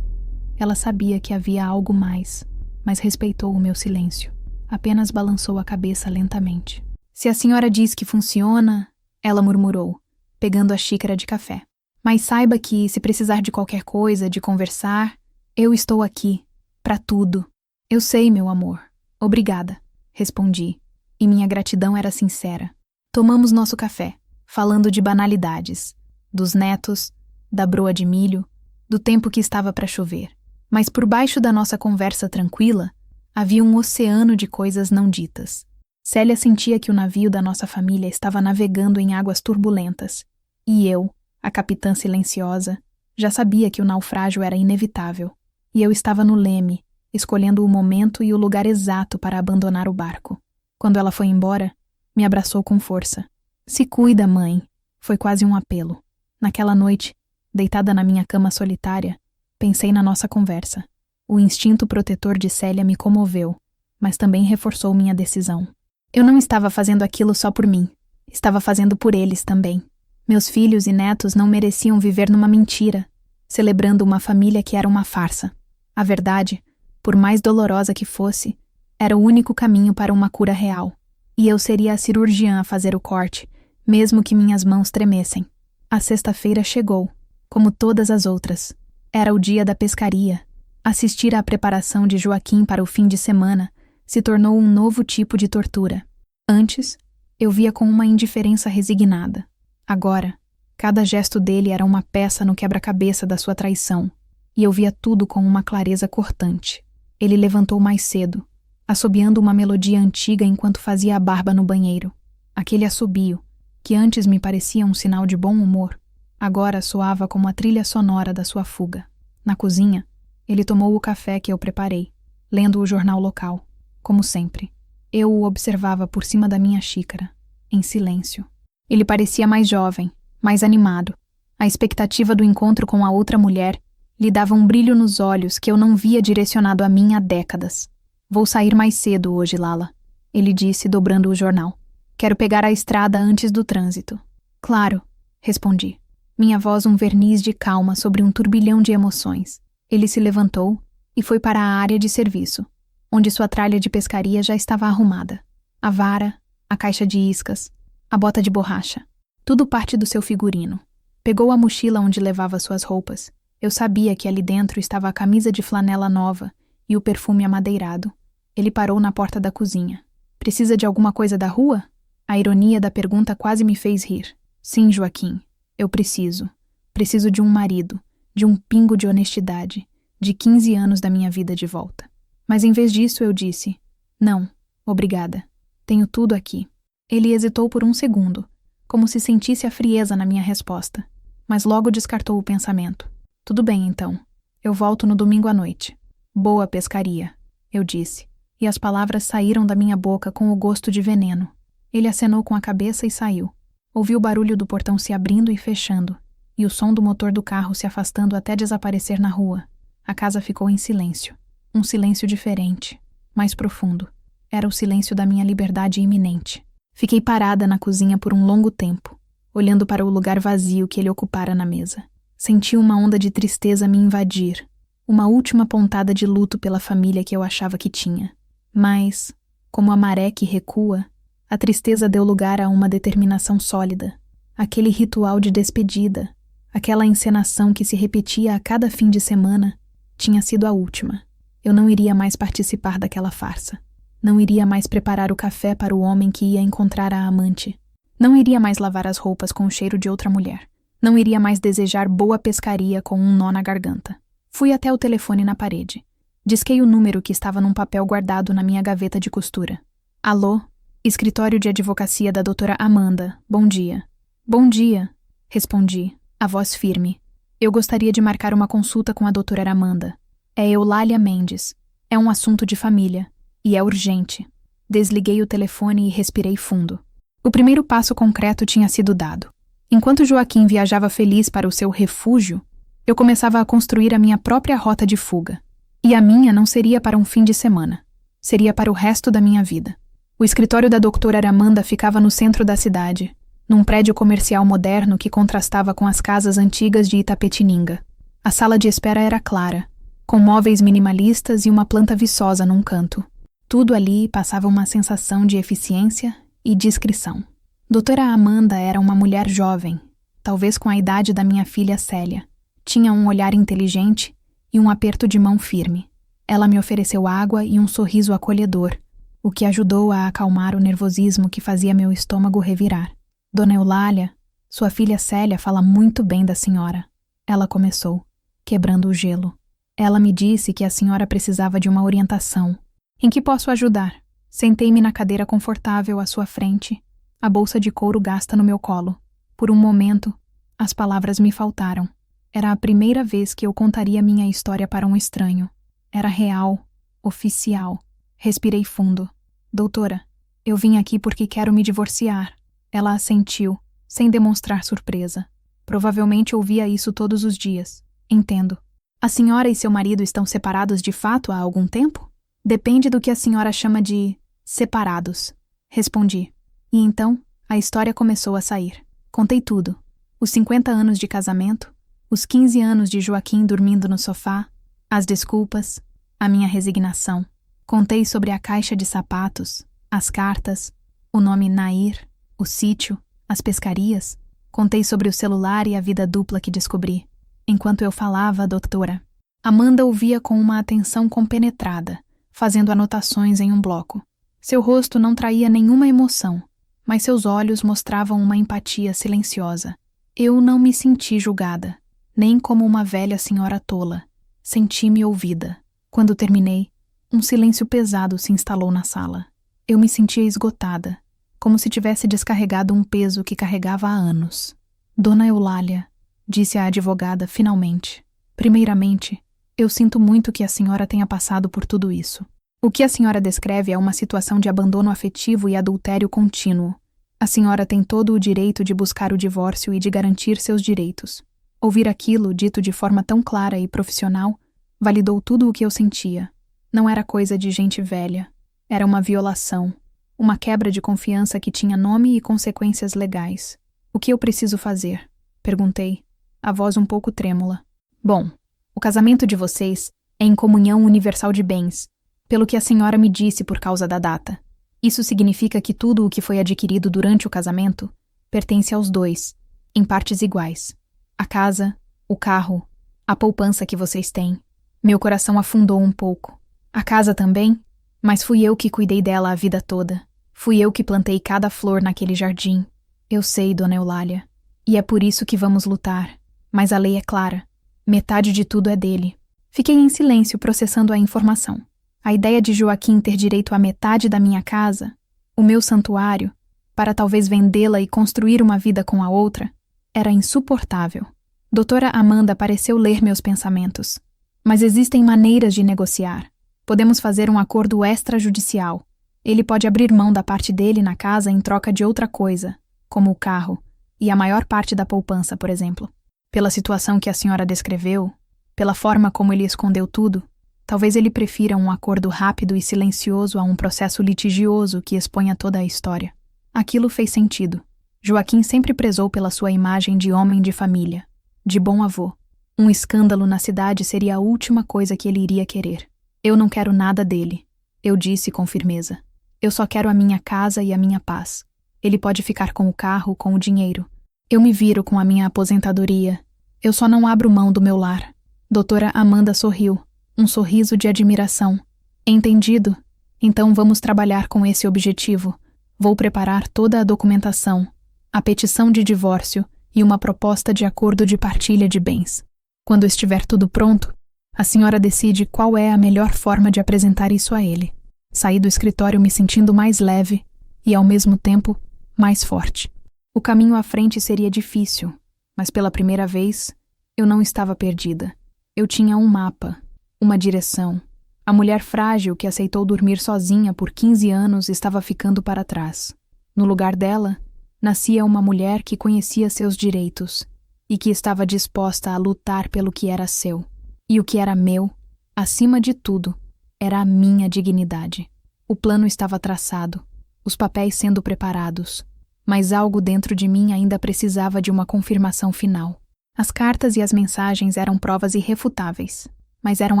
Ela sabia que havia algo mais, mas respeitou o meu silêncio. Apenas balançou a cabeça lentamente. Se a senhora diz que funciona, ela murmurou, pegando a xícara de café. Mas saiba que, se precisar de qualquer coisa, de conversar, eu estou aqui, para tudo. Eu sei, meu amor. Obrigada, respondi, e minha gratidão era sincera. Tomamos nosso café, falando de banalidades, dos netos, da broa de milho, do tempo que estava para chover. Mas por baixo da nossa conversa tranquila, havia um oceano de coisas não ditas. Célia sentia que o navio da nossa família estava navegando em águas turbulentas, e eu, a capitã silenciosa, já sabia que o naufrágio era inevitável, e eu estava no leme, escolhendo o momento e o lugar exato para abandonar o barco. Quando ela foi embora, me abraçou com força. Se cuida, mãe, foi quase um apelo. Naquela noite, deitada na minha cama solitária, pensei na nossa conversa. O instinto protetor de Célia me comoveu, mas também reforçou minha decisão. Eu não estava fazendo aquilo só por mim, estava fazendo por eles também. Meus filhos e netos não mereciam viver numa mentira, celebrando uma família que era uma farsa. A verdade, por mais dolorosa que fosse, era o único caminho para uma cura real. E eu seria a cirurgiã a fazer o corte, mesmo que minhas mãos tremessem. A sexta-feira chegou, como todas as outras. Era o dia da pescaria. Assistir à preparação de Joaquim para o fim de semana se tornou um novo tipo de tortura. Antes, eu via com uma indiferença resignada. Agora, cada gesto dele era uma peça no quebra-cabeça da sua traição, e eu via tudo com uma clareza cortante. Ele levantou mais cedo, assobiando uma melodia antiga enquanto fazia a barba no banheiro. Aquele assobio, que antes me parecia um sinal de bom humor, agora soava como a trilha sonora da sua fuga. Na cozinha, ele tomou o café que eu preparei, lendo o jornal local, como sempre. Eu o observava por cima da minha xícara, em silêncio. Ele parecia mais jovem, mais animado. A expectativa do encontro com a outra mulher lhe dava um brilho nos olhos que eu não via direcionado a mim há décadas. Vou sair mais cedo hoje, Lala, ele disse, dobrando o jornal. Quero pegar a estrada antes do trânsito. Claro, respondi. Minha voz um verniz de calma sobre um turbilhão de emoções. Ele se levantou e foi para a área de serviço, onde sua tralha de pescaria já estava arrumada. A vara, a caixa de iscas, a bota de borracha. Tudo parte do seu figurino. Pegou a mochila onde levava suas roupas. Eu sabia que ali dentro estava a camisa de flanela nova e o perfume amadeirado. Ele parou na porta da cozinha. Precisa de alguma coisa da rua? A ironia da pergunta quase me fez rir. Sim, Joaquim, eu preciso. Preciso de um marido, de um pingo de honestidade, de 15 anos da minha vida de volta. Mas em vez disso eu disse, não, obrigada. Tenho tudo aqui. Ele hesitou por um segundo, como se sentisse a frieza na minha resposta, mas logo descartou o pensamento. Tudo bem, então. Eu volto no domingo à noite. Boa pescaria, eu disse, e as palavras saíram da minha boca com o gosto de veneno. Ele acenou com a cabeça e saiu. Ouvi o barulho do portão se abrindo e fechando, e o som do motor do carro se afastando até desaparecer na rua. A casa ficou em silêncio. Um silêncio diferente, mais profundo. Era o silêncio da minha liberdade iminente. Fiquei parada na cozinha por um longo tempo, olhando para o lugar vazio que ele ocupara na mesa. Senti uma onda de tristeza me invadir, uma última pontada de luto pela família que eu achava que tinha. Mas, como a maré que recua, a tristeza deu lugar a uma determinação sólida. Aquele ritual de despedida, aquela encenação que se repetia a cada fim de semana, tinha sido a última. Eu não iria mais participar daquela farsa. Não iria mais preparar o café para o homem que ia encontrar a amante. Não iria mais lavar as roupas com o cheiro de outra mulher. Não iria mais desejar boa pescaria com um nó na garganta. Fui até o telefone na parede. Disquei o número que estava num papel guardado na minha gaveta de costura. Alô? Escritório de advocacia da doutora Amanda. Bom dia. Bom dia, respondi, a voz firme. Eu gostaria de marcar uma consulta com a doutora Amanda. É Eulália Mendes. É um assunto de família. E é urgente. Desliguei o telefone e respirei fundo. O primeiro passo concreto tinha sido dado. Enquanto Joaquim viajava feliz para o seu refúgio, eu começava a construir a minha própria rota de fuga. E a minha não seria para um fim de semana. Seria para o resto da minha vida. O escritório da doutora Amanda ficava no centro da cidade, num prédio comercial moderno que contrastava com as casas antigas de Itapetininga. A sala de espera era clara, com móveis minimalistas e uma planta viçosa num canto. Tudo ali passava uma sensação de eficiência e discrição. Doutora Amanda era uma mulher jovem, talvez com a idade da minha filha Célia. Tinha um olhar inteligente e um aperto de mão firme. Ela me ofereceu água e um sorriso acolhedor, o que ajudou a acalmar o nervosismo que fazia meu estômago revirar. Dona Eulália, sua filha Célia fala muito bem da senhora. Ela começou, quebrando o gelo. Ela me disse que a senhora precisava de uma orientação. Em que posso ajudar? Sentei-me na cadeira confortável à sua frente, a bolsa de couro gasta no meu colo. Por um momento, as palavras me faltaram. Era a primeira vez que eu contaria minha história para um estranho. Era real, oficial. Respirei fundo. Doutora, eu vim aqui porque quero me divorciar. Ela assentiu, sem demonstrar surpresa. Provavelmente ouvia isso todos os dias. Entendo. A senhora e seu marido estão separados de fato há algum tempo? Depende do que a senhora chama de separados. Respondi. E então, a história começou a sair. Contei tudo. Os 50 anos de casamento, os 15 anos de Joaquim dormindo no sofá, as desculpas, a minha resignação. Contei sobre a caixa de sapatos, as cartas, o nome Nair, o sítio, as pescarias. Contei sobre o celular e a vida dupla que descobri. Enquanto eu falava, doutora, Amanda ouvia com uma atenção compenetrada, fazendo anotações em um bloco. Seu rosto não traía nenhuma emoção, mas seus olhos mostravam uma empatia silenciosa. Eu não me senti julgada, nem como uma velha senhora tola. Senti-me ouvida. Quando terminei, um silêncio pesado se instalou na sala. Eu me sentia esgotada, como se tivesse descarregado um peso que carregava há anos. Dona Eulália, disse a advogada finalmente. Primeiramente, eu sinto muito que a senhora tenha passado por tudo isso. O que a senhora descreve é uma situação de abandono afetivo e adultério contínuo. A senhora tem todo o direito de buscar o divórcio e de garantir seus direitos. Ouvir aquilo, dito de forma tão clara e profissional, validou tudo o que eu sentia. Não era coisa de gente velha. Era uma violação. Uma quebra de confiança que tinha nome e consequências legais. O que eu preciso fazer? Perguntei, a voz um pouco trêmula. Bom, o casamento de vocês é em comunhão universal de bens, pelo que a senhora me disse por causa da data. Isso significa que tudo o que foi adquirido durante o casamento pertence aos dois, em partes iguais. A casa, o carro, a poupança que vocês têm. Meu coração afundou um pouco. A casa também? Mas fui eu que cuidei dela a vida toda. Fui eu que plantei cada flor naquele jardim. Eu sei, Dona Eulália. E é por isso que vamos lutar. Mas a lei é clara. Metade de tudo é dele. Fiquei em silêncio processando a informação. A ideia de Joaquim ter direito à metade da minha casa, o meu santuário, para talvez vendê-la e construir uma vida com a outra, era insuportável. Doutora Amanda pareceu ler meus pensamentos. Mas existem maneiras de negociar. Podemos fazer um acordo extrajudicial. Ele pode abrir mão da parte dele na casa em troca de outra coisa, como o carro, e a maior parte da poupança, por exemplo. Pela situação que a senhora descreveu, pela forma como ele escondeu tudo, talvez ele prefira um acordo rápido e silencioso a um processo litigioso que exponha toda a história. Aquilo fez sentido. Joaquim sempre prezou pela sua imagem de homem de família, de bom avô. Um escândalo na cidade seria a última coisa que ele iria querer. Eu não quero nada dele, eu disse com firmeza. Eu só quero a minha casa e a minha paz. Ele pode ficar com o carro, com o dinheiro. Eu me viro com a minha aposentadoria. Eu só não abro mão do meu lar. Doutora Amanda sorriu, um sorriso de admiração. Entendido? Então vamos trabalhar com esse objetivo. Vou preparar toda a documentação, a petição de divórcio e uma proposta de acordo de partilha de bens. Quando estiver tudo pronto, a senhora decide qual é a melhor forma de apresentar isso a ele. Saí do escritório me sentindo mais leve e, ao mesmo tempo, mais forte. O caminho à frente seria difícil, mas pela primeira vez, eu não estava perdida. Eu tinha um mapa, uma direção. A mulher frágil que aceitou dormir sozinha por 15 anos estava ficando para trás. No lugar dela, nascia uma mulher que conhecia seus direitos e que estava disposta a lutar pelo que era seu. E o que era meu, acima de tudo, era a minha dignidade. O plano estava traçado, os papéis sendo preparados, mas algo dentro de mim ainda precisava de uma confirmação final. As cartas e as mensagens eram provas irrefutáveis, mas eram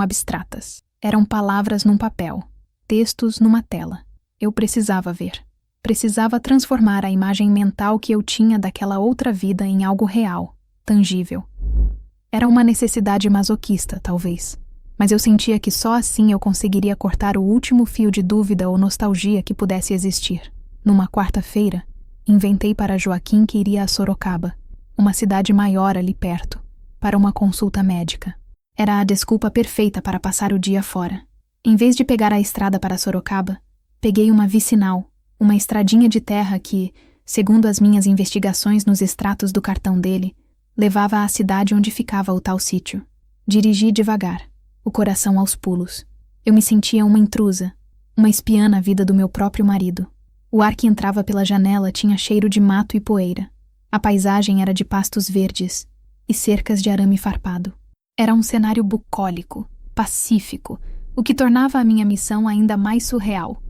abstratas. Eram palavras num papel, textos numa tela. Eu precisava ver. Precisava transformar a imagem mental que eu tinha daquela outra vida em algo real, tangível. Era uma necessidade masoquista, talvez, mas eu sentia que só assim eu conseguiria cortar o último fio de dúvida ou nostalgia que pudesse existir. Numa quarta-feira, inventei para Joaquim que iria a Sorocaba, uma cidade maior ali perto, para uma consulta médica. Era a desculpa perfeita para passar o dia fora. Em vez de pegar a estrada para Sorocaba, peguei uma vicinal, uma estradinha de terra que, segundo as minhas investigações nos extratos do cartão dele, levava à cidade onde ficava o tal sítio. Dirigi devagar, o coração aos pulos. Eu me sentia uma intrusa, uma espiã na vida do meu próprio marido. O ar que entrava pela janela tinha cheiro de mato e poeira. A paisagem era de pastos verdes e cercas de arame farpado. Era um cenário bucólico, pacífico, o que tornava a minha missão ainda mais surreal.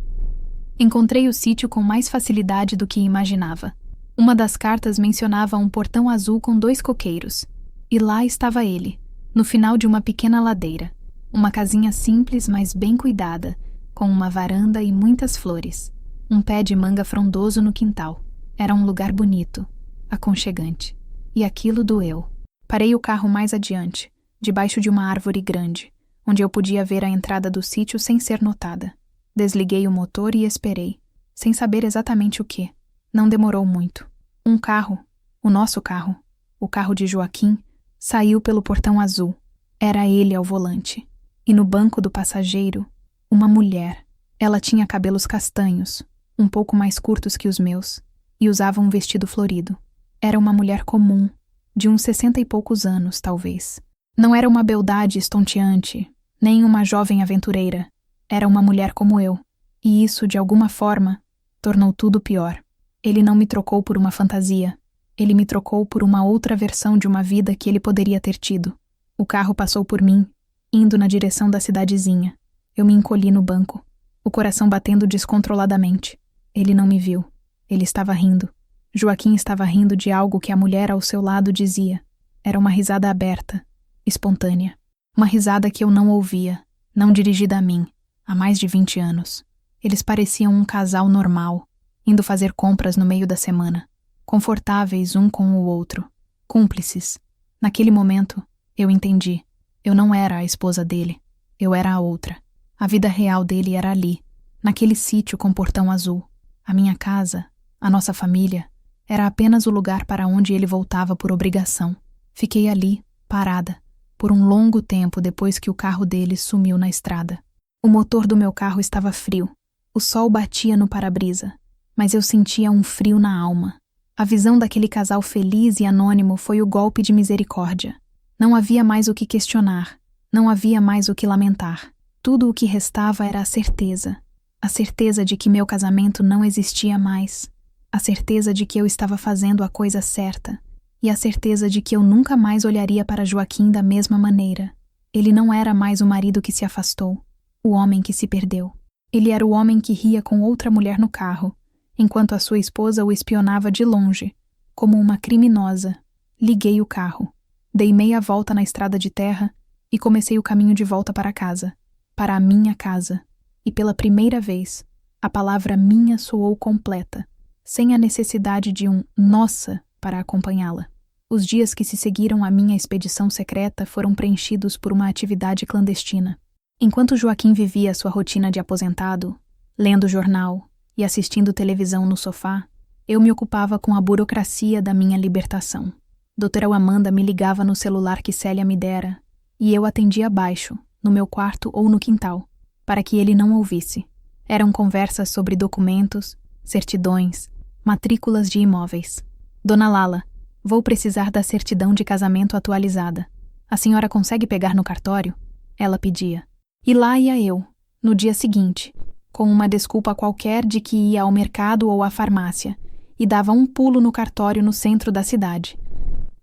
Encontrei o sítio com mais facilidade do que imaginava. Uma das cartas mencionava um portão azul com 2 coqueiros. E lá estava ele, no final de uma pequena ladeira. Uma casinha simples, mas bem cuidada, com uma varanda e muitas flores. Um pé de manga frondoso no quintal. Era um lugar bonito, aconchegante. E aquilo doeu. Parei o carro mais adiante, debaixo de uma árvore grande, onde eu podia ver a entrada do sítio sem ser notada. Desliguei o motor e esperei, sem saber exatamente o que. Não demorou muito. Um carro, o nosso carro, o carro de Joaquim, saiu pelo portão azul. Era ele ao volante. E no banco do passageiro, uma mulher. Ela tinha cabelos castanhos, um pouco mais curtos que os meus, e usava um vestido florido. Era uma mulher comum, de uns 60 e poucos anos, talvez. Não era uma beldade estonteante, nem uma jovem aventureira. Era uma mulher como eu, e isso, de alguma forma, tornou tudo pior. Ele não me trocou por uma fantasia. Ele me trocou por uma outra versão de uma vida que ele poderia ter tido. O carro passou por mim, indo na direção da cidadezinha. Eu me encolhi no banco, o coração batendo descontroladamente. Ele não me viu. Ele estava rindo. Joaquim estava rindo de algo que a mulher ao seu lado dizia. Era uma risada aberta, espontânea. Uma risada que eu não ouvia, não dirigida a mim, há mais de 20 anos. Eles pareciam um casal normal, indo fazer compras no meio da semana, confortáveis um com o outro, cúmplices. Naquele momento, eu entendi. Eu não era a esposa dele, eu era a outra. A vida real dele era ali, naquele sítio com portão azul. A minha casa, a nossa família, era apenas o lugar para onde ele voltava por obrigação. Fiquei ali, parada, por um longo tempo depois que o carro dele sumiu na estrada. O motor do meu carro estava frio. O sol batia no para-brisa, mas eu sentia um frio na alma. A visão daquele casal feliz e anônimo foi o golpe de misericórdia. Não havia mais o que questionar, não havia mais o que lamentar. Tudo o que restava era a certeza de que meu casamento não existia mais, a certeza de que eu estava fazendo a coisa certa e a certeza de que eu nunca mais olharia para Joaquim da mesma maneira. Ele não era mais o marido que se afastou, o homem que se perdeu. Ele era o homem que ria com outra mulher no carro, enquanto a sua esposa o espionava de longe, como uma criminosa. Liguei o carro, dei meia volta na estrada de terra e comecei o caminho de volta para casa, para a minha casa. E pela primeira vez, a palavra minha soou completa, sem a necessidade de um nossa para acompanhá-la. Os dias que se seguiram à minha expedição secreta foram preenchidos por uma atividade clandestina. Enquanto Joaquim vivia sua rotina de aposentado, lendo jornal e assistindo televisão no sofá, eu me ocupava com a burocracia da minha libertação. Doutora Amanda me ligava no celular que Célia me dera, e eu atendia baixo, no meu quarto ou no quintal, para que ele não ouvisse. Eram conversas sobre documentos, certidões, matrículas de imóveis. Dona Lala, vou precisar da certidão de casamento atualizada. A senhora consegue pegar no cartório? Ela pedia. E lá ia eu, no dia seguinte, com uma desculpa qualquer de que ia ao mercado ou à farmácia, e dava um pulo no cartório no centro da cidade.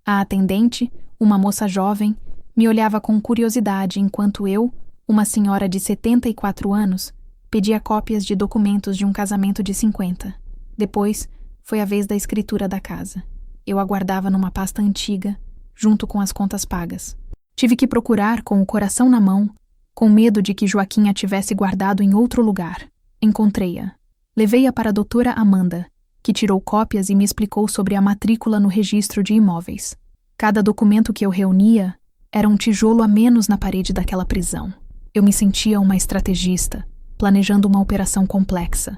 A atendente, uma moça jovem, me olhava com curiosidade enquanto eu, uma senhora de 74 anos, pedia cópias de documentos de um casamento de 50. Depois, foi a vez da escritura da casa. Eu aguardava numa pasta antiga, junto com as contas pagas. Tive que procurar com o coração na mão, com medo de que Joaquim a tivesse guardado em outro lugar. Encontrei-a. Levei-a para a doutora Amanda, que tirou cópias e me explicou sobre a matrícula no registro de imóveis. Cada documento que eu reunia era um tijolo a menos na parede daquela prisão. Eu me sentia uma estrategista, planejando uma operação complexa.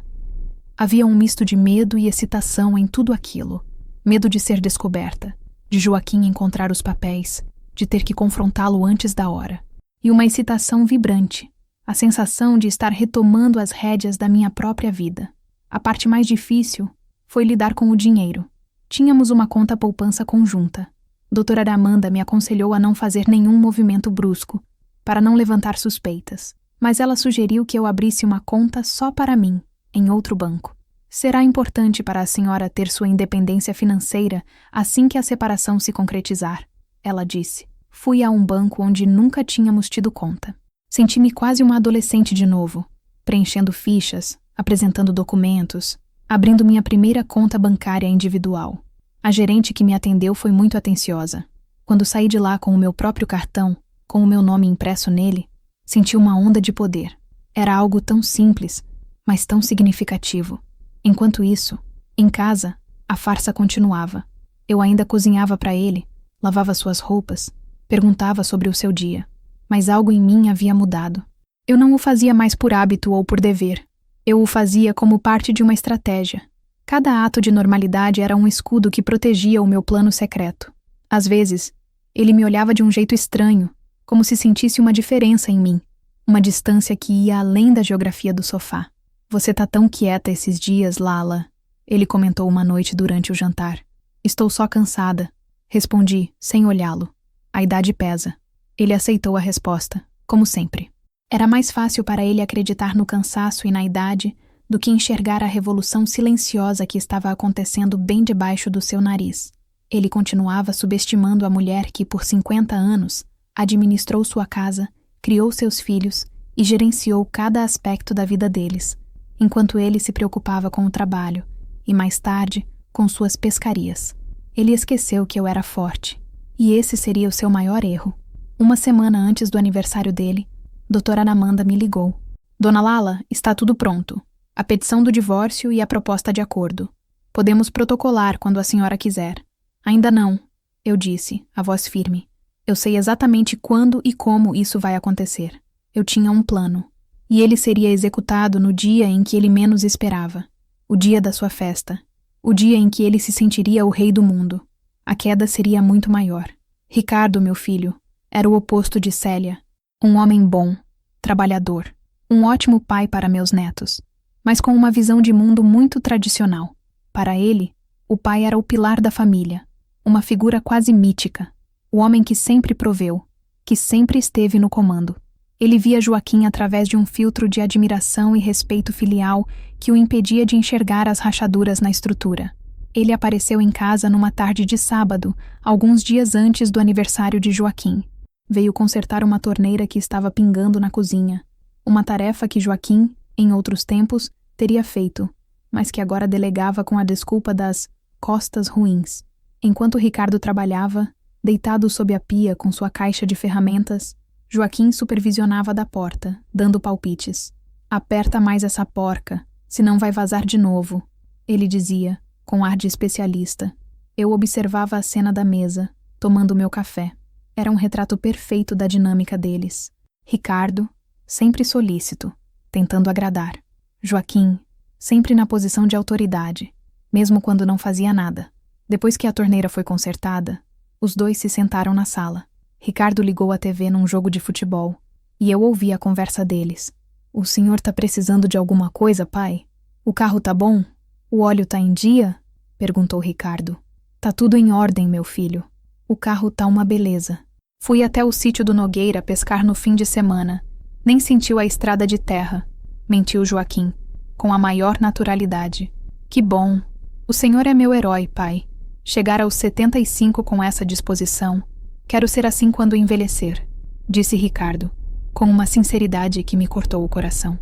Havia um misto de medo e excitação em tudo aquilo. Medo de ser descoberta, de Joaquim encontrar os papéis, de ter que confrontá-lo antes da hora. E uma excitação vibrante, a sensação de estar retomando as rédeas da minha própria vida. A parte mais difícil foi lidar com o dinheiro. Tínhamos uma conta poupança conjunta. Doutora Amanda me aconselhou a não fazer nenhum movimento brusco, para não levantar suspeitas, mas ela sugeriu que eu abrisse uma conta só para mim, em outro banco. Será importante para a senhora ter sua independência financeira assim que a separação se concretizar, ela disse. Fui a um banco onde nunca tínhamos tido conta. Senti-me quase uma adolescente de novo, preenchendo fichas, apresentando documentos, abrindo minha primeira conta bancária individual. A gerente que me atendeu foi muito atenciosa. Quando saí de lá com o meu próprio cartão, com o meu nome impresso nele, senti uma onda de poder. Era algo tão simples, mas tão significativo. Enquanto isso, em casa, a farsa continuava. Eu ainda cozinhava para ele, lavava suas roupas, perguntava sobre o seu dia. Mas algo em mim havia mudado. Eu não o fazia mais por hábito ou por dever. Eu o fazia como parte de uma estratégia. Cada ato de normalidade era um escudo que protegia o meu plano secreto. Às vezes, ele me olhava de um jeito estranho, como se sentisse uma diferença em mim, uma distância que ia além da geografia do sofá. Você tá tão quieta esses dias, Lala, ele comentou uma noite durante o jantar. Estou só cansada, respondi, sem olhá-lo. A idade pesa. Ele aceitou a resposta, como sempre. Era mais fácil para ele acreditar no cansaço e na idade do que enxergar a revolução silenciosa que estava acontecendo bem debaixo do seu nariz. Ele continuava subestimando a mulher que, por 50 anos, administrou sua casa, criou seus filhos e gerenciou cada aspecto da vida deles, enquanto ele se preocupava com o trabalho e, mais tarde, com suas pescarias. Ele esqueceu que eu era forte, e esse seria o seu maior erro. Uma semana antes do aniversário dele, doutora Amanda me ligou. Dona Lala, está tudo pronto. A petição do divórcio e a proposta de acordo. Podemos protocolar quando a senhora quiser. Ainda não, eu disse, a voz firme. Eu sei exatamente quando e como isso vai acontecer. Eu tinha um plano. E ele seria executado no dia em que ele menos esperava. O dia da sua festa. O dia em que ele se sentiria o rei do mundo. A queda seria muito maior. Ricardo, meu filho, era o oposto de Célia. Um homem bom, trabalhador. Um ótimo pai para meus netos. Mas com uma visão de mundo muito tradicional. Para ele, o pai era o pilar da família. Uma figura quase mítica. O homem que sempre proveu, que sempre esteve no comando. Ele via Joaquim através de um filtro de admiração e respeito filial que o impedia de enxergar as rachaduras na estrutura. Ele apareceu em casa numa tarde de sábado, alguns dias antes do aniversário de Joaquim. Veio consertar uma torneira que estava pingando na cozinha. Uma tarefa que Joaquim, em outros tempos, teria feito, mas que agora delegava com a desculpa das costas ruins. Enquanto Ricardo trabalhava, deitado sob a pia com sua caixa de ferramentas, Joaquim supervisionava da porta, dando palpites. Aperta mais essa porca, senão vai vazar de novo, ele dizia, com ar de especialista. Eu observava a cena da mesa, tomando meu café. Era um retrato perfeito da dinâmica deles. Ricardo, sempre solícito, tentando agradar. Joaquim, sempre na posição de autoridade, mesmo quando não fazia nada. Depois que a torneira foi consertada, os dois se sentaram na sala. Ricardo ligou a TV num jogo de futebol, e eu ouvi a conversa deles. O senhor tá precisando de alguma coisa, pai? O carro tá bom? O óleo tá em dia? Perguntou Ricardo. Tá tudo em ordem, meu filho. O carro tá uma beleza. Fui até o sítio do Nogueira pescar no fim de semana, Nem sentiu a estrada de terra, mentiu Joaquim, com a maior naturalidade. Que bom! O senhor é meu herói, pai. Chegar aos 75 com essa disposição. Quero ser assim quando envelhecer, disse Ricardo, com uma sinceridade que me cortou o coração.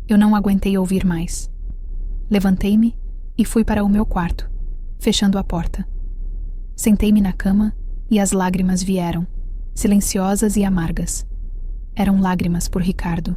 Eu não aguentei ouvir mais. Levantei-me e fui para o meu quarto, fechando a porta. Sentei-me na cama e as lágrimas vieram, silenciosas e amargas. Eram lágrimas por Ricardo.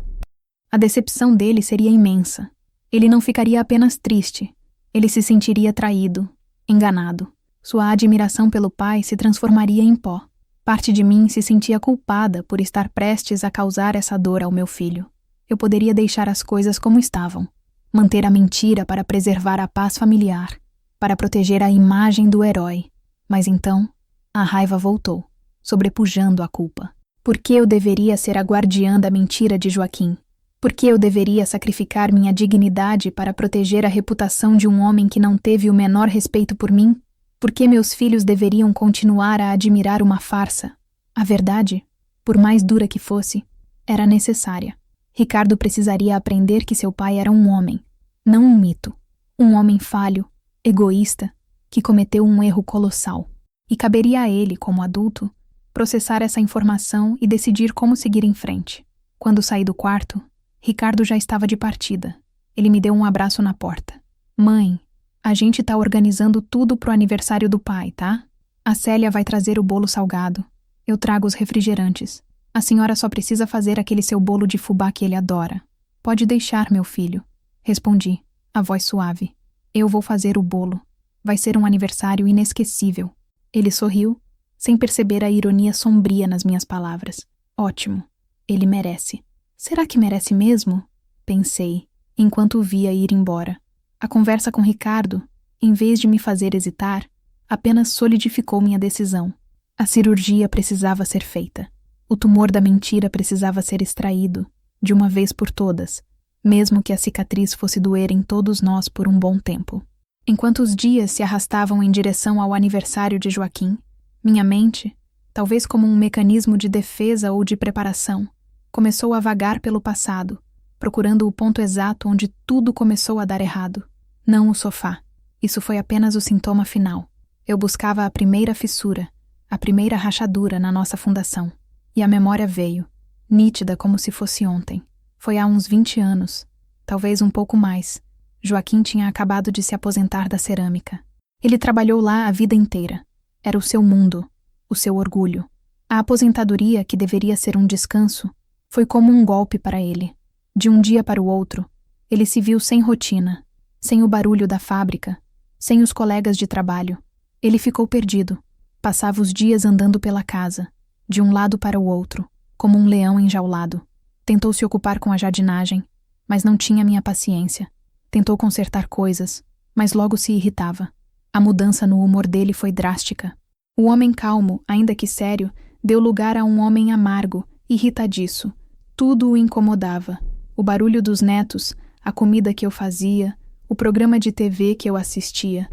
A decepção dele seria imensa. Ele não ficaria apenas triste. Ele se sentiria traído, enganado. Sua admiração pelo pai se transformaria em pó. Parte de mim se sentia culpada por estar prestes a causar essa dor ao meu filho. Eu poderia deixar as coisas como estavam. Manter a mentira para preservar a paz familiar, para proteger a imagem do herói. Mas então, a raiva voltou, sobrepujando a culpa. Por que eu deveria ser a guardiã da mentira de Joaquim? Por que eu deveria sacrificar minha dignidade para proteger a reputação de um homem que não teve o menor respeito por mim? Por que meus filhos deveriam continuar a admirar uma farsa? A verdade, por mais dura que fosse, era necessária. Ricardo precisaria aprender que seu pai era um homem, não um mito. Um homem falho, egoísta, que cometeu um erro colossal. E caberia a ele, como adulto, processar essa informação e decidir como seguir em frente. Quando saí do quarto, Ricardo já estava de partida. Ele me deu um abraço na porta. Mãe, a gente tá organizando tudo pro aniversário do pai, tá? A Célia vai trazer o bolo salgado. Eu trago os refrigerantes. A senhora só precisa fazer aquele seu bolo de fubá que ele adora. Pode deixar, meu filho. Respondi, a voz suave. Eu vou fazer o bolo. Vai ser um aniversário inesquecível. Ele sorriu, sem perceber a ironia sombria nas minhas palavras. Ótimo. Ele merece. Será que merece mesmo? Pensei, enquanto o via ir embora. A conversa com Ricardo, em vez de me fazer hesitar, apenas solidificou minha decisão. A cirurgia precisava ser feita. O tumor da mentira precisava ser extraído, de uma vez por todas, mesmo que a cicatriz fosse doer em todos nós por um bom tempo. Enquanto os dias se arrastavam em direção ao aniversário de Joaquim, minha mente, talvez como um mecanismo de defesa ou de preparação, começou a vagar pelo passado, procurando o ponto exato onde tudo começou a dar errado. Não o sofá. Isso foi apenas o sintoma final. Eu buscava a primeira fissura, a primeira rachadura na nossa fundação. E a memória veio, nítida como se fosse ontem. Foi há uns 20 anos, talvez um pouco mais. Joaquim tinha acabado de se aposentar da cerâmica. Ele trabalhou lá a vida inteira. Era o seu mundo, o seu orgulho. A aposentadoria, que deveria ser um descanso, foi como um golpe para ele. De um dia para o outro, ele se viu sem rotina, sem o barulho da fábrica, sem os colegas de trabalho. Ele ficou perdido. Passava os dias andando pela casa, de um lado para o outro, como um leão enjaulado. Tentou se ocupar com a jardinagem, mas não tinha minha paciência. Tentou consertar coisas, mas logo se irritava. A mudança no humor dele foi drástica. O homem calmo, ainda que sério, deu lugar a um homem amargo, irritadiço. Tudo o incomodava. O barulho dos netos, a comida que eu fazia, o programa de TV que eu assistia.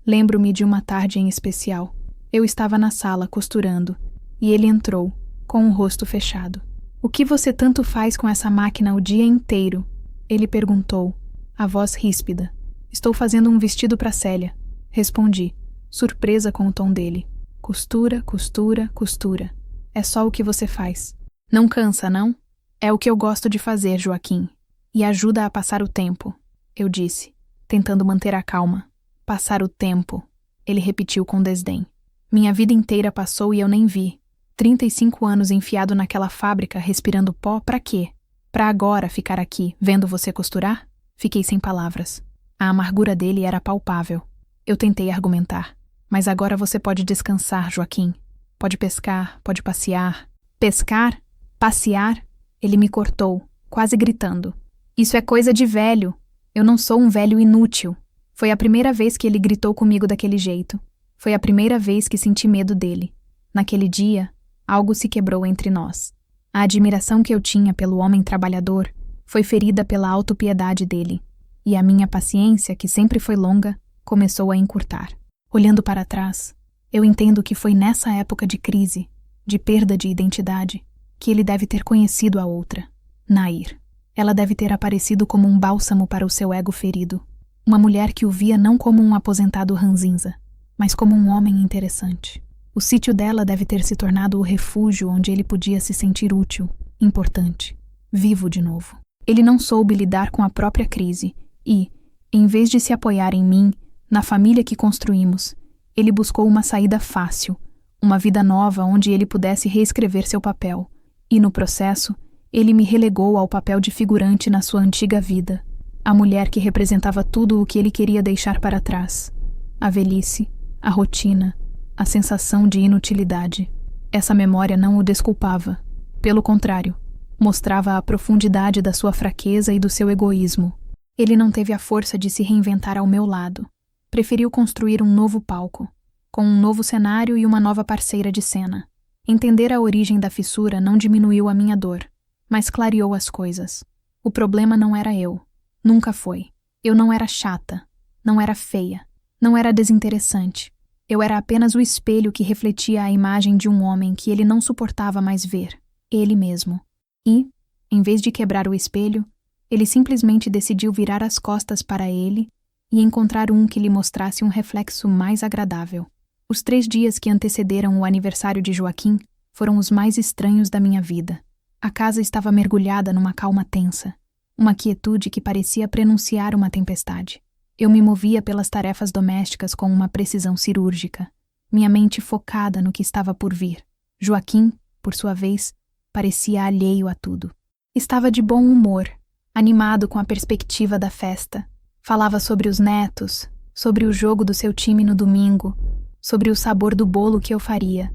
Lembro-me de uma tarde em especial. Eu estava na sala costurando, e ele entrou, com o rosto fechado. "O que você tanto faz com essa máquina o dia inteiro?" Ele perguntou, a voz ríspida. "Estou fazendo um vestido para Célia." Respondi, surpresa com o tom dele. "Costura, costura, costura. É só o que você faz. Não cansa, não? É o que eu gosto de fazer, Joaquim. E ajuda a passar o tempo." Eu disse, tentando manter a calma. "Passar o tempo." Ele repetiu com desdém. "Minha vida inteira passou e eu nem vi. 35 anos enfiado naquela fábrica, respirando pó, pra quê? Pra agora ficar aqui, vendo você costurar?" Fiquei sem palavras. A amargura dele era palpável. Eu tentei argumentar. "Mas agora você pode descansar, Joaquim. Pode pescar, pode passear." "Pescar? Passear?" Ele me cortou, quase gritando. "Isso é coisa de velho. Eu não sou um velho inútil." Foi a primeira vez que ele gritou comigo daquele jeito. Foi a primeira vez que senti medo dele. Naquele dia, algo se quebrou entre nós. A admiração que eu tinha pelo homem trabalhador foi ferida pela autopiedade dele, e a minha paciência, que sempre foi longa, começou a encurtar. Olhando para trás, eu entendo que foi nessa época de crise, de perda de identidade, que ele deve ter conhecido a outra, Nair. Ela deve ter aparecido como um bálsamo para o seu ego ferido. Uma mulher que o via não como um aposentado ranzinza, mas como um homem interessante. O sítio dela deve ter se tornado o refúgio onde ele podia se sentir útil, importante, vivo de novo. Ele não soube lidar com a própria crise e, em vez de se apoiar em mim, na família que construímos, ele buscou uma saída fácil, uma vida nova onde ele pudesse reescrever seu papel. E, no processo, ele me relegou ao papel de figurante na sua antiga vida, a mulher que representava tudo o que ele queria deixar para trás. A velhice, a rotina, a sensação de inutilidade. Essa memória não o desculpava. Pelo contrário, mostrava a profundidade da sua fraqueza e do seu egoísmo. Ele não teve a força de se reinventar ao meu lado. Preferiu construir um novo palco, com um novo cenário e uma nova parceira de cena. Entender a origem da fissura não diminuiu a minha dor, mas clareou as coisas. O problema não era eu. Nunca foi. Eu não era chata, não era feia, não era desinteressante. Eu era apenas o espelho que refletia a imagem de um homem que ele não suportava mais ver, ele mesmo. E, em vez de quebrar o espelho, ele simplesmente decidiu virar as costas para ele e encontrar um que lhe mostrasse um reflexo mais agradável. Os 3 dias que antecederam o aniversário de Joaquim foram os mais estranhos da minha vida. A casa estava mergulhada numa calma tensa, uma quietude que parecia prenunciar uma tempestade. Eu me movia pelas tarefas domésticas com uma precisão cirúrgica, minha mente focada no que estava por vir. Joaquim, por sua vez, parecia alheio a tudo. Estava de bom humor, animado com a perspectiva da festa. Falava sobre os netos, sobre o jogo do seu time no domingo, sobre o sabor do bolo que eu faria.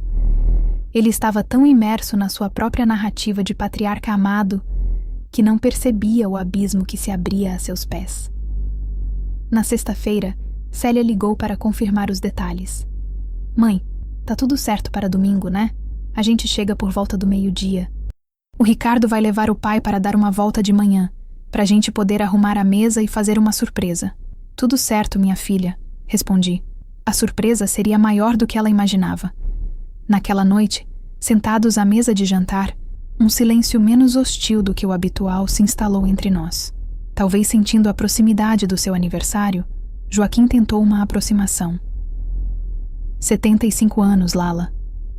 Ele estava tão imerso na sua própria narrativa de patriarca amado que não percebia o abismo que se abria a seus pés. Na sexta-feira, Célia ligou para confirmar os detalhes. Mãe, tá tudo certo para domingo, né? A gente chega por volta do meio-dia. O Ricardo vai levar o pai para dar uma volta de manhã, para a gente poder arrumar a mesa e fazer uma surpresa. Tudo certo, minha filha, respondi. A surpresa seria maior do que ela imaginava. Naquela noite, sentados à mesa de jantar, um silêncio menos hostil do que o habitual se instalou entre nós. Talvez sentindo a proximidade do seu aniversário, Joaquim tentou uma aproximação. 75 anos, Lala,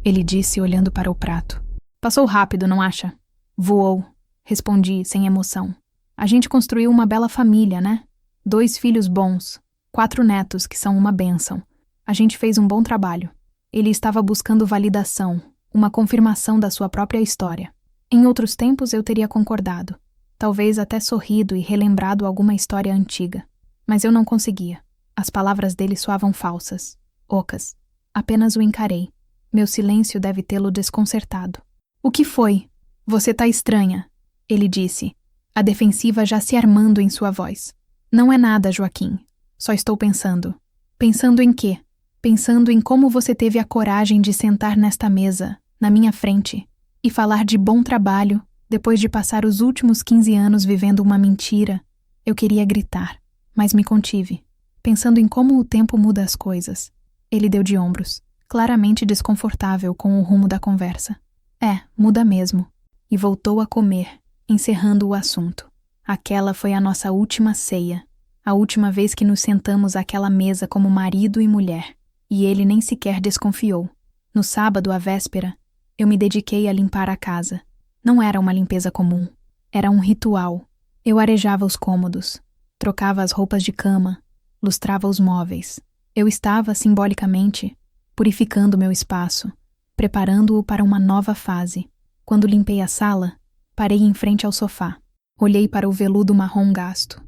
ele disse olhando para o prato. Passou rápido, não acha? Voou, respondi sem emoção. A gente construiu uma bela família, né? 2 filhos bons, 4 netos que são uma bênção. A gente fez um bom trabalho. Ele estava buscando validação, uma confirmação da sua própria história. Em outros tempos eu teria concordado, talvez até sorrido e relembrado alguma história antiga. Mas eu não conseguia. As palavras dele soavam falsas, ocas. Apenas o encarei. Meu silêncio deve tê-lo desconcertado. O que foi? Você tá estranha, ele disse, a defensiva já se armando em sua voz. Não é nada, Joaquim. Só estou pensando. Pensando em quê? Pensando em como você teve a coragem de sentar nesta mesa, na minha frente, e falar de bom trabalho, depois de passar os últimos 15 anos vivendo uma mentira. Eu queria gritar, mas me contive, pensando em como o tempo muda as coisas. Ele deu de ombros, claramente desconfortável com o rumo da conversa. Muda mesmo. E voltou a comer, encerrando o assunto. Aquela foi a nossa última ceia, a última vez que nos sentamos àquela mesa como marido e mulher, e ele nem sequer desconfiou. No sábado, à véspera, eu me dediquei a limpar a casa. Não era uma limpeza comum, era um ritual. Eu arejava os cômodos, trocava as roupas de cama, lustrava os móveis. Eu estava, simbolicamente, purificando meu espaço, preparando-o para uma nova fase. Quando limpei a sala, parei em frente ao sofá. Olhei para o veludo marrom gasto,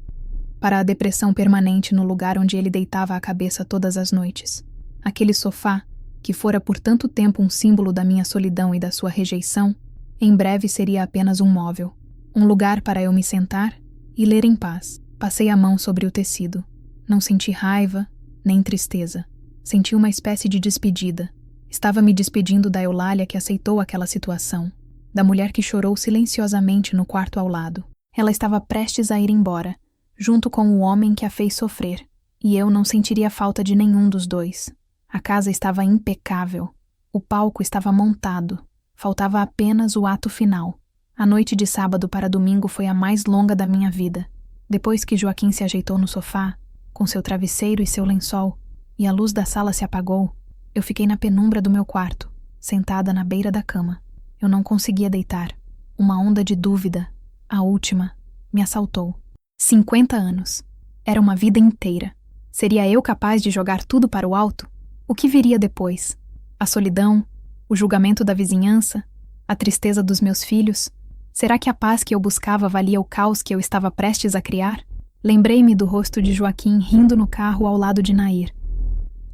para a depressão permanente no lugar onde ele deitava a cabeça todas as noites. Aquele sofá, que fora por tanto tempo um símbolo da minha solidão e da sua rejeição, em breve seria apenas um móvel, um lugar para eu me sentar e ler em paz. Passei a mão sobre o tecido. Não senti raiva, nem tristeza. Senti uma espécie de despedida. Estava me despedindo da Eulália que aceitou aquela situação, da mulher que chorou silenciosamente no quarto ao lado. Ela estava prestes a ir embora, junto com o homem que a fez sofrer, e eu não sentiria falta de nenhum dos dois. A casa estava impecável. O palco estava montado. Faltava apenas o ato final. A noite de sábado para domingo foi a mais longa da minha vida. Depois que Joaquim se ajeitou no sofá, com seu travesseiro e seu lençol, e a luz da sala se apagou, eu fiquei na penumbra do meu quarto, sentada na beira da cama. Eu não conseguia deitar. Uma onda de dúvida, a última, me assaltou. 50 anos. Era uma vida inteira. Seria eu capaz de jogar tudo para o alto? O que viria depois? A solidão? O julgamento da vizinhança? A tristeza dos meus filhos? Será que a paz que eu buscava valia o caos que eu estava prestes a criar? Lembrei-me do rosto de Joaquim rindo no carro ao lado de Nair.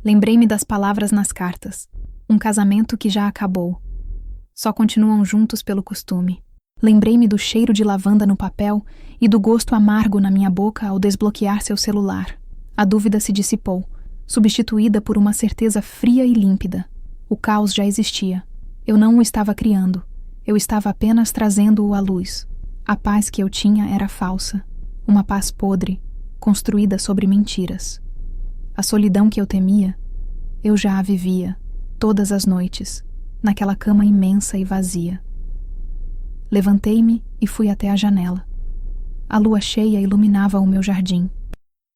Lembrei-me das palavras nas cartas. Um casamento que já acabou. Só continuam juntos pelo costume. Lembrei-me do cheiro de lavanda no papel e do gosto amargo na minha boca ao desbloquear seu celular. A dúvida se dissipou, substituída por uma certeza fria e límpida. O caos já existia. Eu não o estava criando. Eu estava apenas trazendo-o à luz. A paz que eu tinha era falsa. Uma paz podre, construída sobre mentiras. A solidão que eu temia, eu já a vivia, todas as noites, naquela cama imensa e vazia. Levantei-me e fui até a janela. A lua cheia iluminava o meu jardim.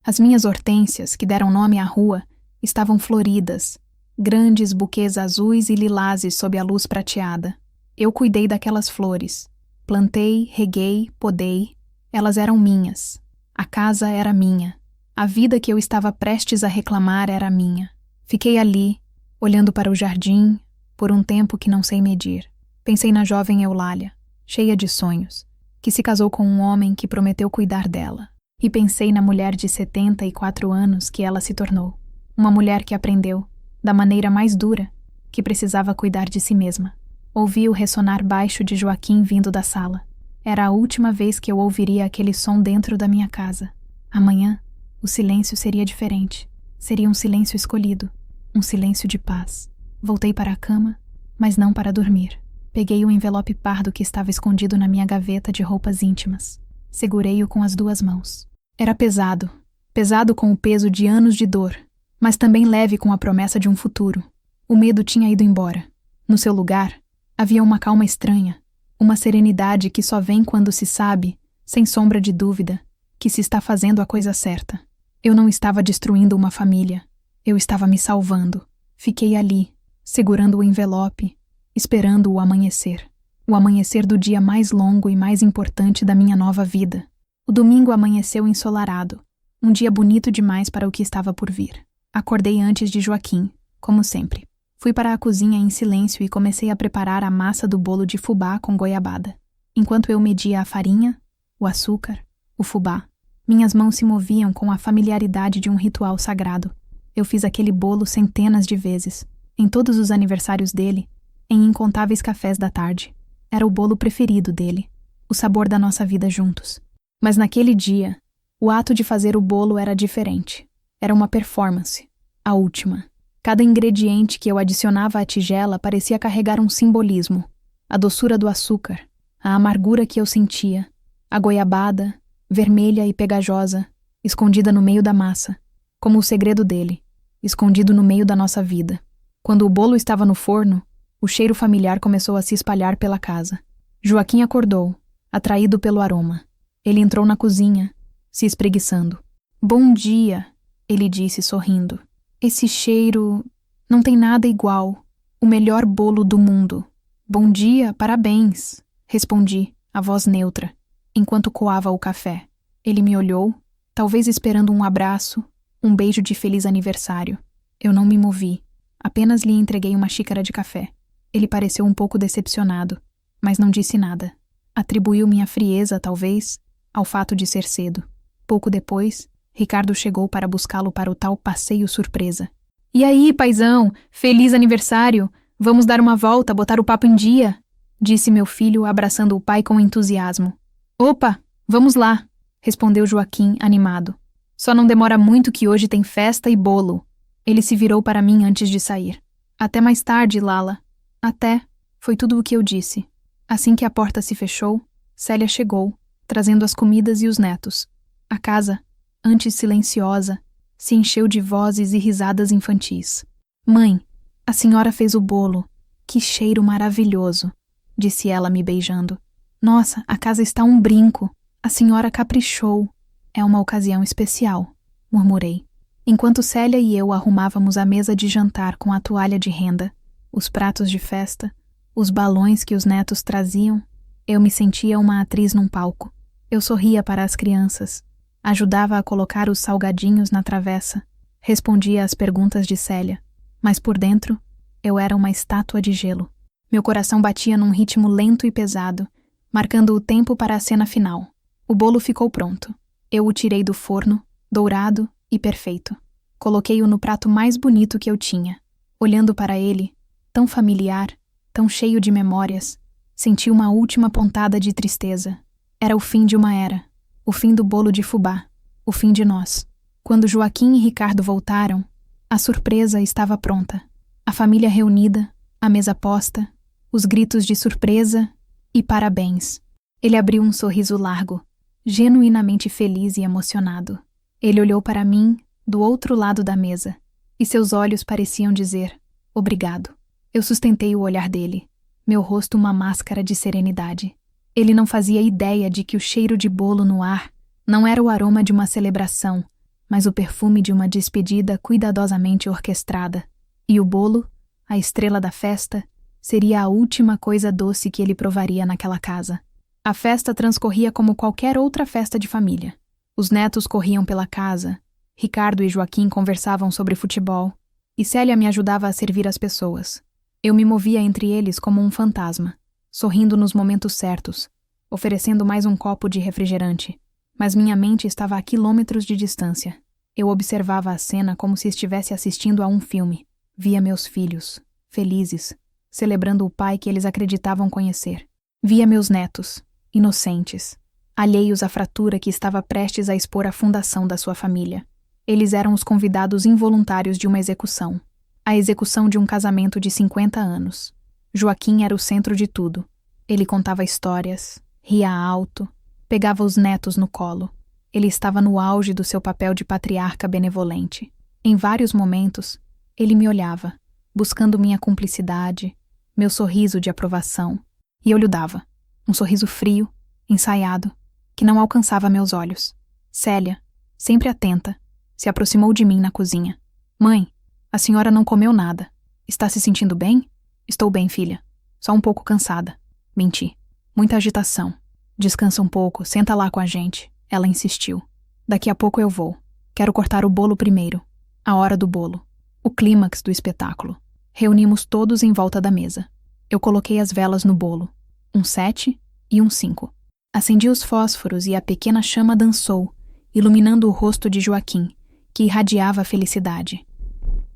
As minhas hortênsias, que deram nome à rua, estavam floridas, grandes buquês azuis e lilazes sob a luz prateada. Eu cuidei daquelas flores. Plantei, reguei, podei. Elas eram minhas. A casa era minha. A vida que eu estava prestes a reclamar era minha. Fiquei ali, olhando para o jardim, por um tempo que não sei medir. Pensei na jovem Eulália, cheia de sonhos, que se casou com um homem que prometeu cuidar dela. E pensei na mulher de 74 anos que ela se tornou. Uma mulher que aprendeu, da maneira mais dura, que precisava cuidar de si mesma. Ouvi o ressonar baixo de Joaquim vindo da sala. Era a última vez que eu ouviria aquele som dentro da minha casa. Amanhã, o silêncio seria diferente. Seria um silêncio escolhido. Um silêncio de paz. Voltei para a cama, mas não para dormir. Peguei o envelope pardo que estava escondido na minha gaveta de roupas íntimas. Segurei-o com as 2 mãos. Era pesado. Pesado com o peso de anos de dor, mas também leve com a promessa de um futuro. O medo tinha ido embora. No seu lugar, havia uma calma estranha, uma serenidade que só vem quando se sabe, sem sombra de dúvida, que se está fazendo a coisa certa. Eu não estava destruindo uma família. Eu estava me salvando. Fiquei ali, segurando o envelope, esperando o amanhecer. O amanhecer do dia mais longo e mais importante da minha nova vida. O domingo amanheceu ensolarado, um dia bonito demais para o que estava por vir. Acordei antes de Joaquim, como sempre. Fui para a cozinha em silêncio e comecei a preparar a massa do bolo de fubá com goiabada. Enquanto eu media a farinha, o açúcar, o fubá, minhas mãos se moviam com a familiaridade de um ritual sagrado. Eu fiz aquele bolo centenas de vezes, em todos os aniversários dele, em incontáveis cafés da tarde. Era o bolo preferido dele, o sabor da nossa vida juntos. Mas naquele dia, o ato de fazer o bolo era diferente. Era uma performance, a última. Cada ingrediente que eu adicionava à tigela parecia carregar um simbolismo. A doçura do açúcar, a amargura que eu sentia, a goiabada, vermelha e pegajosa, escondida no meio da massa, como o segredo dele, escondido no meio da nossa vida. Quando o bolo estava no forno, o cheiro familiar começou a se espalhar pela casa. Joaquim acordou, atraído pelo aroma. Ele entrou na cozinha, se espreguiçando. "Bom dia", ele disse sorrindo. "Esse cheiro não tem nada igual. O melhor bolo do mundo." "Bom dia, parabéns", respondi, a voz neutra, enquanto coava o café. Ele me olhou, talvez esperando um abraço, um beijo de feliz aniversário. Eu não me movi, apenas lhe entreguei uma xícara de café. Ele pareceu um pouco decepcionado, mas não disse nada. Atribuiu minha frieza, talvez, ao fato de ser cedo. Pouco depois, Ricardo chegou para buscá-lo para o tal passeio surpresa. "E aí, paizão? Feliz aniversário! Vamos dar uma volta, botar o papo em dia?" disse meu filho, abraçando o pai com entusiasmo. "Opa, vamos lá", respondeu Joaquim, animado. "Só não demora muito que hoje tem festa e bolo." Ele se virou para mim antes de sair. "Até mais tarde, Lala." "Até", foi tudo o que eu disse. Assim que a porta se fechou, Célia chegou, trazendo as comidas e os netos. A casa, antes silenciosa, se encheu de vozes e risadas infantis. "Mãe, a senhora fez o bolo. Que cheiro maravilhoso." disse ela me beijando. Nossa, a casa está um brinco. A senhora caprichou. É uma ocasião especial, murmurei. Enquanto Célia e eu arrumávamos a mesa de jantar com a toalha de renda, os pratos de festa, os balões que os netos traziam, eu me sentia uma atriz num palco. Eu sorria para as crianças, ajudava a colocar os salgadinhos na travessa, respondia às perguntas de Célia, mas por dentro eu era uma estátua de gelo. Meu coração batia num ritmo lento e pesado, marcando o tempo para a cena final. O bolo ficou pronto. Eu o tirei do forno, dourado e perfeito. Coloquei-o no prato mais bonito que eu tinha. Olhando para ele, tão familiar, tão cheio de memórias, senti uma última pontada de tristeza. Era o fim de uma era, o fim do bolo de fubá, o fim de nós. Quando Joaquim e Ricardo voltaram, a surpresa estava pronta. A família reunida, a mesa posta, os gritos de surpresa e parabéns. Ele abriu um sorriso largo, genuinamente feliz e emocionado. Ele olhou para mim, do outro lado da mesa, e seus olhos pareciam dizer, obrigado. Eu sustentei o olhar dele, meu rosto uma máscara de serenidade. Ele não fazia ideia de que o cheiro de bolo no ar não era o aroma de uma celebração, mas o perfume de uma despedida cuidadosamente orquestrada. E o bolo, a estrela da festa, seria a última coisa doce que ele provaria naquela casa. A festa transcorria como qualquer outra festa de família. Os netos corriam pela casa, Ricardo e Joaquim conversavam sobre futebol, e Célia me ajudava a servir as pessoas. Eu me movia entre eles como um fantasma, sorrindo nos momentos certos, oferecendo mais um copo de refrigerante, mas minha mente estava a quilômetros de distância. Eu observava a cena como se estivesse assistindo a um filme. Via meus filhos, felizes, celebrando o pai que eles acreditavam conhecer. Via meus netos, inocentes, alheios à fratura que estava prestes a expor a fundação da sua família. Eles eram os convidados involuntários de uma execução. A execução de um casamento de 50 anos. Joaquim era o centro de tudo. Ele contava histórias, ria alto, pegava os netos no colo. Ele estava no auge do seu papel de patriarca benevolente. Em vários momentos, ele me olhava, buscando minha cumplicidade, meu sorriso de aprovação, e eu lhe dava. Um sorriso frio, ensaiado, que não alcançava meus olhos. Célia, sempre atenta, se aproximou de mim na cozinha. Mãe, a senhora não comeu nada. Está se sentindo bem? Estou bem, filha. Só um pouco cansada. Menti. Muita agitação. Descansa um pouco, senta lá com a gente. Ela insistiu. Daqui a pouco eu vou. Quero cortar o bolo primeiro. A hora do bolo. O clímax do espetáculo. Reunimos todos em volta da mesa. Eu coloquei as velas no bolo. Um 7 e um 5. Acendi os fósforos e a pequena chama dançou, iluminando o rosto de Joaquim, que irradiava a felicidade.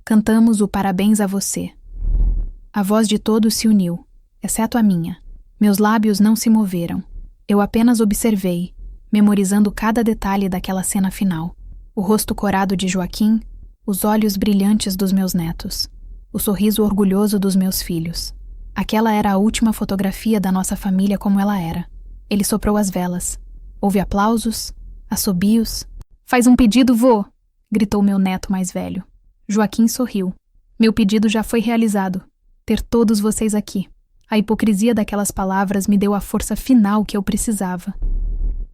Cantamos o parabéns a você. A voz de todos se uniu, exceto a minha. Meus lábios não se moveram. Eu apenas observei, memorizando cada detalhe daquela cena final. O rosto corado de Joaquim, os olhos brilhantes dos meus netos, o sorriso orgulhoso dos meus filhos. Aquela era a última fotografia da nossa família como ela era. Ele soprou as velas. Houve aplausos, assobios. Faz um pedido, vô! Gritou meu neto mais velho. Joaquim sorriu. Meu pedido já foi realizado. Ter todos vocês aqui. A hipocrisia daquelas palavras me deu a força final que eu precisava.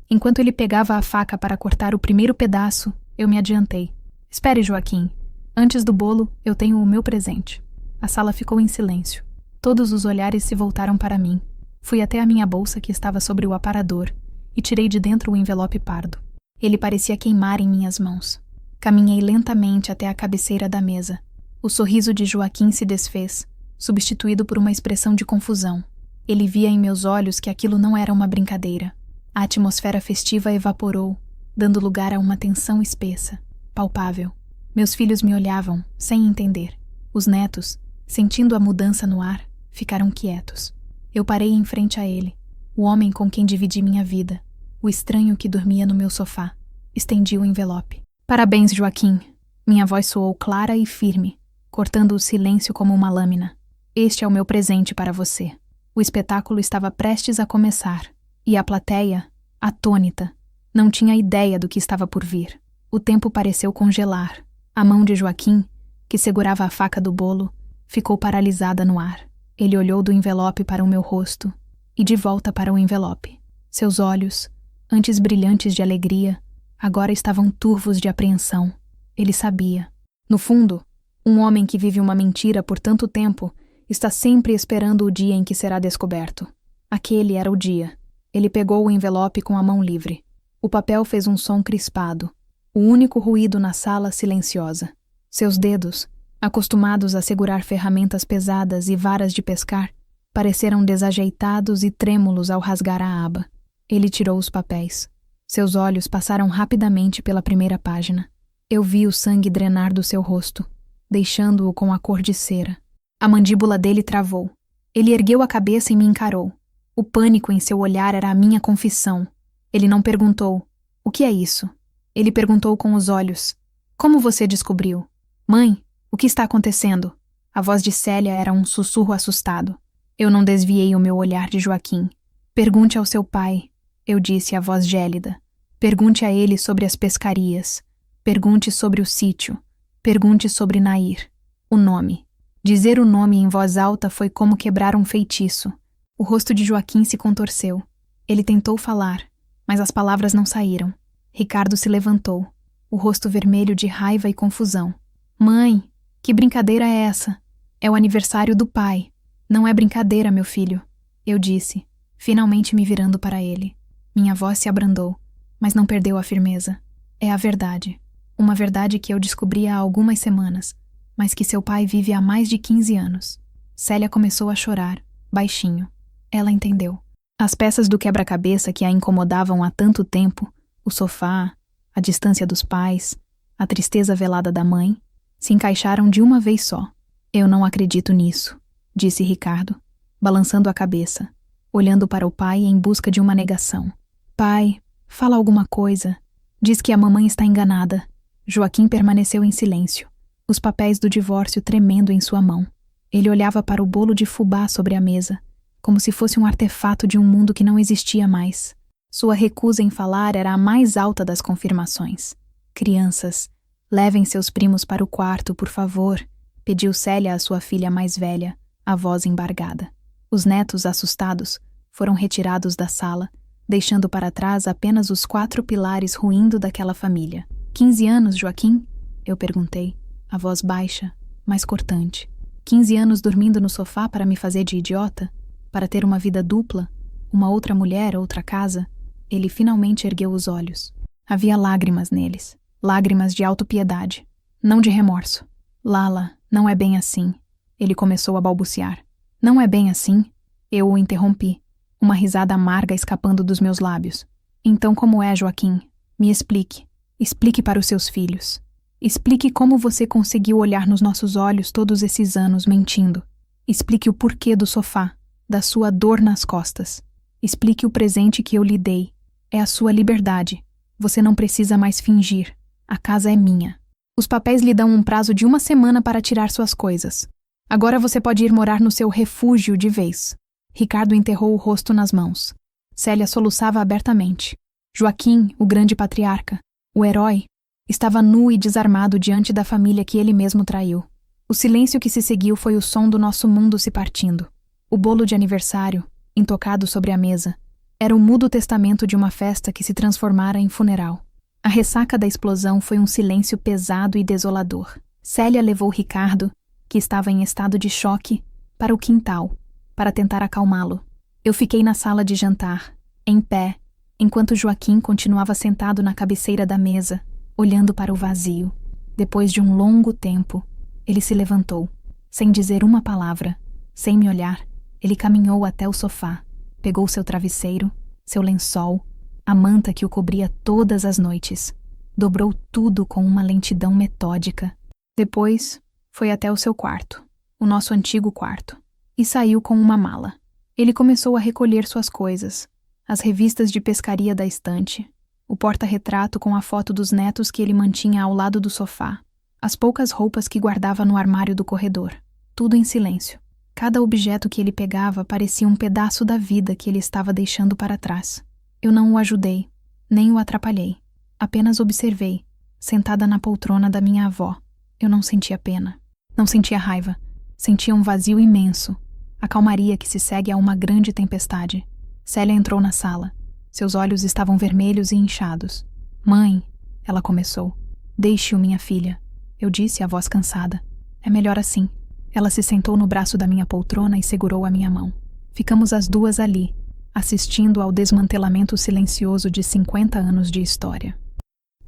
Enquanto ele pegava a faca para cortar o primeiro pedaço, eu me adiantei. Espere, Joaquim. Antes do bolo, eu tenho o meu presente. A sala ficou em silêncio. Todos os olhares se voltaram para mim. Fui até a minha bolsa que estava sobre o aparador e tirei de dentro o envelope pardo. Ele parecia queimar em minhas mãos. Caminhei lentamente até a cabeceira da mesa. O sorriso de Joaquim se desfez, substituído por uma expressão de confusão. Ele via em meus olhos que aquilo não era uma brincadeira. A atmosfera festiva evaporou, dando lugar a uma tensão espessa, palpável. Meus filhos me olhavam, sem entender. Os netos, sentindo a mudança no ar, ficaram quietos. Eu parei em frente a ele, o homem com quem dividi minha vida, o estranho que dormia no meu sofá. Estendi o envelope. Parabéns, Joaquim. Minha voz soou clara e firme, cortando o silêncio como uma lâmina. Este é o meu presente para você. O espetáculo estava prestes a começar, e a plateia, atônita, não tinha ideia do que estava por vir. O tempo pareceu congelar. A mão de Joaquim, que segurava a faca do bolo, ficou paralisada no ar. Ele olhou do envelope para o meu rosto e de volta para o envelope. Seus olhos, antes brilhantes de alegria, agora estavam turvos de apreensão. Ele sabia. No fundo, um homem que vive uma mentira por tanto tempo está sempre esperando o dia em que será descoberto. Aquele era o dia. Ele pegou o envelope com a mão livre. O papel fez um som crispado, o único ruído na sala silenciosa. Seus dedos, acostumados a segurar ferramentas pesadas e varas de pescar, pareceram desajeitados e trêmulos ao rasgar a aba. Ele tirou os papéis. Seus olhos passaram rapidamente pela primeira página. Eu vi o sangue drenar do seu rosto, deixando-o com a cor de cera. A mandíbula dele travou. Ele ergueu a cabeça e me encarou. O pânico em seu olhar era a minha confissão. Ele não perguntou: "O que é isso?" Ele perguntou com os olhos: "Como você descobriu?" "Mãe, o que está acontecendo?" A voz de Célia era um sussurro assustado. Eu não desviei o meu olhar de Joaquim. "Pergunte ao seu pai", eu disse a voz gélida. "Pergunte a ele sobre as pescarias. Pergunte sobre o sítio. Pergunte sobre Nair. O nome." Dizer o nome em voz alta foi como quebrar um feitiço. O rosto de Joaquim se contorceu. Ele tentou falar, mas as palavras não saíram. Ricardo se levantou, o rosto vermelho de raiva e confusão. "Mãe, que brincadeira é essa? É o aniversário do pai. Não é brincadeira, meu filho", eu disse, finalmente me virando para ele. Minha voz se abrandou, mas não perdeu a firmeza. "É a verdade. Uma verdade que eu descobri há algumas semanas, mas que seu pai vive há mais de 15 anos. Célia começou a chorar, baixinho. Ela entendeu. As peças do quebra-cabeça que a incomodavam há tanto tempo, o sofá, a distância dos pais, a tristeza velada da mãe, se encaixaram de uma vez só. "Eu não acredito nisso", disse Ricardo, balançando a cabeça, olhando para o pai em busca de uma negação. "Pai, fala alguma coisa. Diz que a mamãe está enganada." Joaquim permaneceu em silêncio, os papéis do divórcio tremendo em sua mão. Ele olhava para o bolo de fubá sobre a mesa, como se fosse um artefato de um mundo que não existia mais. Sua recusa em falar era a mais alta das confirmações. "Crianças, levem seus primos para o quarto, por favor", pediu Célia à sua filha mais velha, a voz embargada. Os netos, assustados, foram retirados da sala, deixando para trás apenas os 4 pilares ruindo daquela família. 15 anos, Joaquim?" eu perguntei, a voz baixa, mas cortante. 15 anos dormindo no sofá para me fazer de idiota? Para ter uma vida dupla? Uma outra mulher, outra casa? Ele finalmente ergueu os olhos. Havia lágrimas neles. Lágrimas de autopiedade, não de remorso. "Lala, não é bem assim", ele começou a balbuciar. "Não é bem assim?" Eu o interrompi, uma risada amarga escapando dos meus lábios. "Então como é, Joaquim? Me explique. Explique para os seus filhos. Explique como você conseguiu olhar nos nossos olhos todos esses anos mentindo. Explique o porquê do sofá, da sua dor nas costas. Explique o presente que eu lhe dei. É a sua liberdade. Você não precisa mais fingir. A casa é minha. Os papéis lhe dão um prazo de 1 semana para tirar suas coisas. Agora você pode ir morar no seu refúgio de vez." Ricardo enterrou o rosto nas mãos. Célia soluçava abertamente. Joaquim, o grande patriarca, o herói, estava nu e desarmado diante da família que ele mesmo traiu. O silêncio que se seguiu foi o som do nosso mundo se partindo. O bolo de aniversário, intocado sobre a mesa, era o mudo testamento de uma festa que se transformara em funeral. A ressaca da explosão foi um silêncio pesado e desolador. Célia levou Ricardo, que estava em estado de choque, para o quintal, para tentar acalmá-lo. Eu fiquei na sala de jantar, em pé, enquanto Joaquim continuava sentado na cabeceira da mesa, olhando para o vazio. Depois de um longo tempo, ele se levantou, sem dizer uma palavra, sem me olhar. Ele caminhou até o sofá, pegou seu travesseiro, seu lençol, a manta que o cobria todas as noites. Dobrou tudo com uma lentidão metódica. Depois, foi até o seu quarto, o nosso antigo quarto, e saiu com uma mala. Ele começou a recolher suas coisas, as revistas de pescaria da estante, o porta-retrato com a foto dos netos que ele mantinha ao lado do sofá, as poucas roupas que guardava no armário do corredor, tudo em silêncio. Cada objeto que ele pegava parecia um pedaço da vida que ele estava deixando para trás. Eu não o ajudei, nem o atrapalhei. Apenas observei, sentada na poltrona da minha avó. Eu não sentia pena. Não sentia raiva. Sentia um vazio imenso. A calmaria que se segue a uma grande tempestade. Célia entrou na sala. Seus olhos estavam vermelhos e inchados. Mãe, ela começou. Deixe-o, minha filha. Eu disse, a voz cansada. É melhor assim. Ela se sentou no braço da minha poltrona e segurou a minha mão. Ficamos as duas ali, assistindo ao desmantelamento silencioso de 50 anos de história.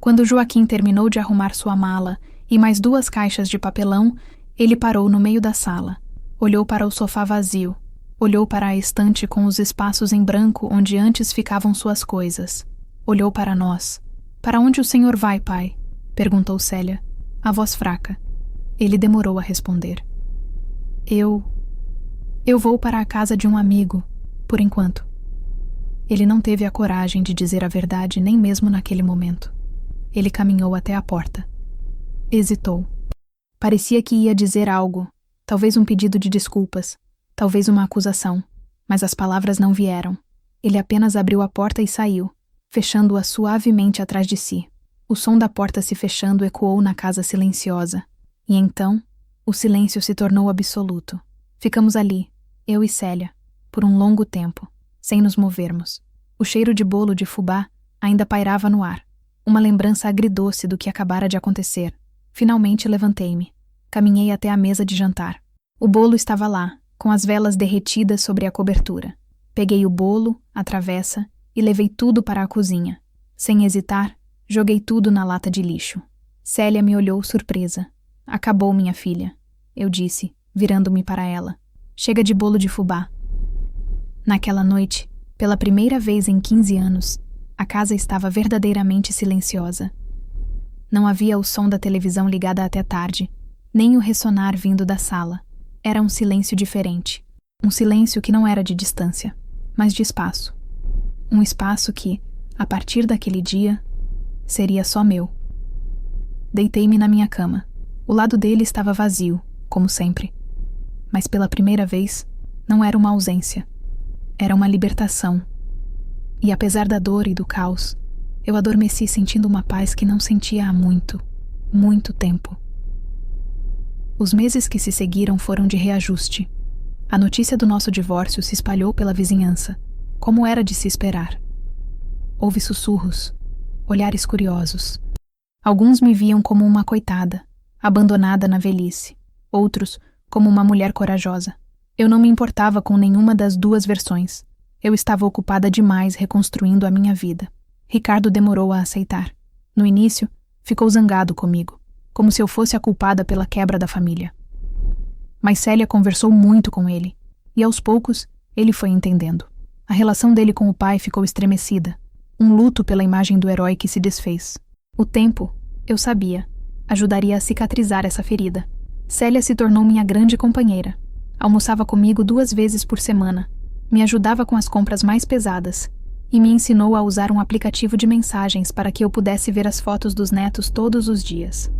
Quando Joaquim terminou de arrumar sua mala e mais 2 caixas de papelão, ele parou no meio da sala. Olhou para o sofá vazio. Olhou para a estante com os espaços em branco onde antes ficavam suas coisas. Olhou para nós. Para onde o senhor vai, pai? Perguntou Célia, a voz fraca. Ele demorou a responder. Eu vou para a casa de um amigo, por enquanto. Ele não teve a coragem de dizer a verdade nem mesmo naquele momento. Ele caminhou até a porta. Hesitou. Parecia que ia dizer algo, talvez um pedido de desculpas, talvez uma acusação, mas as palavras não vieram. Ele apenas abriu a porta e saiu, fechando-a suavemente atrás de si. O som da porta se fechando ecoou na casa silenciosa. E então, o silêncio se tornou absoluto. Ficamos ali, eu e Célia, por um longo tempo, sem nos movermos. O cheiro de bolo de fubá ainda pairava no ar, uma lembrança agridoce do que acabara de acontecer. Finalmente levantei-me. Caminhei até a mesa de jantar. O bolo estava lá, com as velas derretidas sobre a cobertura. Peguei o bolo, a travessa, e levei tudo para a cozinha. Sem hesitar, joguei tudo na lata de lixo. Célia me olhou surpresa. Acabou, minha filha, eu disse, virando-me para ela. Chega de bolo de fubá. Naquela noite, pela primeira vez em 15 anos, a casa estava verdadeiramente silenciosa. Não havia o som da televisão ligada até tarde, nem o ressonar vindo da sala. Era um silêncio diferente. Um silêncio que não era de distância, mas de espaço. Um espaço que, a partir daquele dia, seria só meu. Deitei-me na minha cama. O lado dele estava vazio, como sempre. Mas pela primeira vez, não era uma ausência. Era uma libertação. E apesar da dor e do caos, eu adormeci sentindo uma paz que não sentia há muito, muito tempo. Os meses que se seguiram foram de reajuste. A notícia do nosso divórcio se espalhou pela vizinhança, como era de se esperar. Houve sussurros, olhares curiosos. Alguns me viam como uma coitada, abandonada na velhice. Outros, como uma mulher corajosa. Eu não me importava com nenhuma das 2 versões. Eu estava ocupada demais reconstruindo a minha vida. Ricardo demorou a aceitar. No início, ficou zangado comigo, como se eu fosse a culpada pela quebra da família. Mas Célia conversou muito com ele, e aos poucos, ele foi entendendo. A relação dele com o pai ficou estremecida, um luto pela imagem do herói que se desfez. O tempo, eu sabia, ajudaria a cicatrizar essa ferida. Célia se tornou minha grande companheira. Almoçava comigo 2 vezes por semana, me ajudava com as compras mais pesadas e me ensinou a usar um aplicativo de mensagens para que eu pudesse ver as fotos dos netos todos os dias.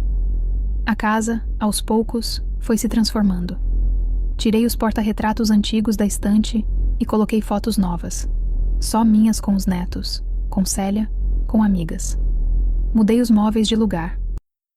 A casa, aos poucos, foi se transformando. Tirei os porta-retratos antigos da estante e coloquei fotos novas. Só minhas com os netos, com Célia, com amigas. Mudei os móveis de lugar.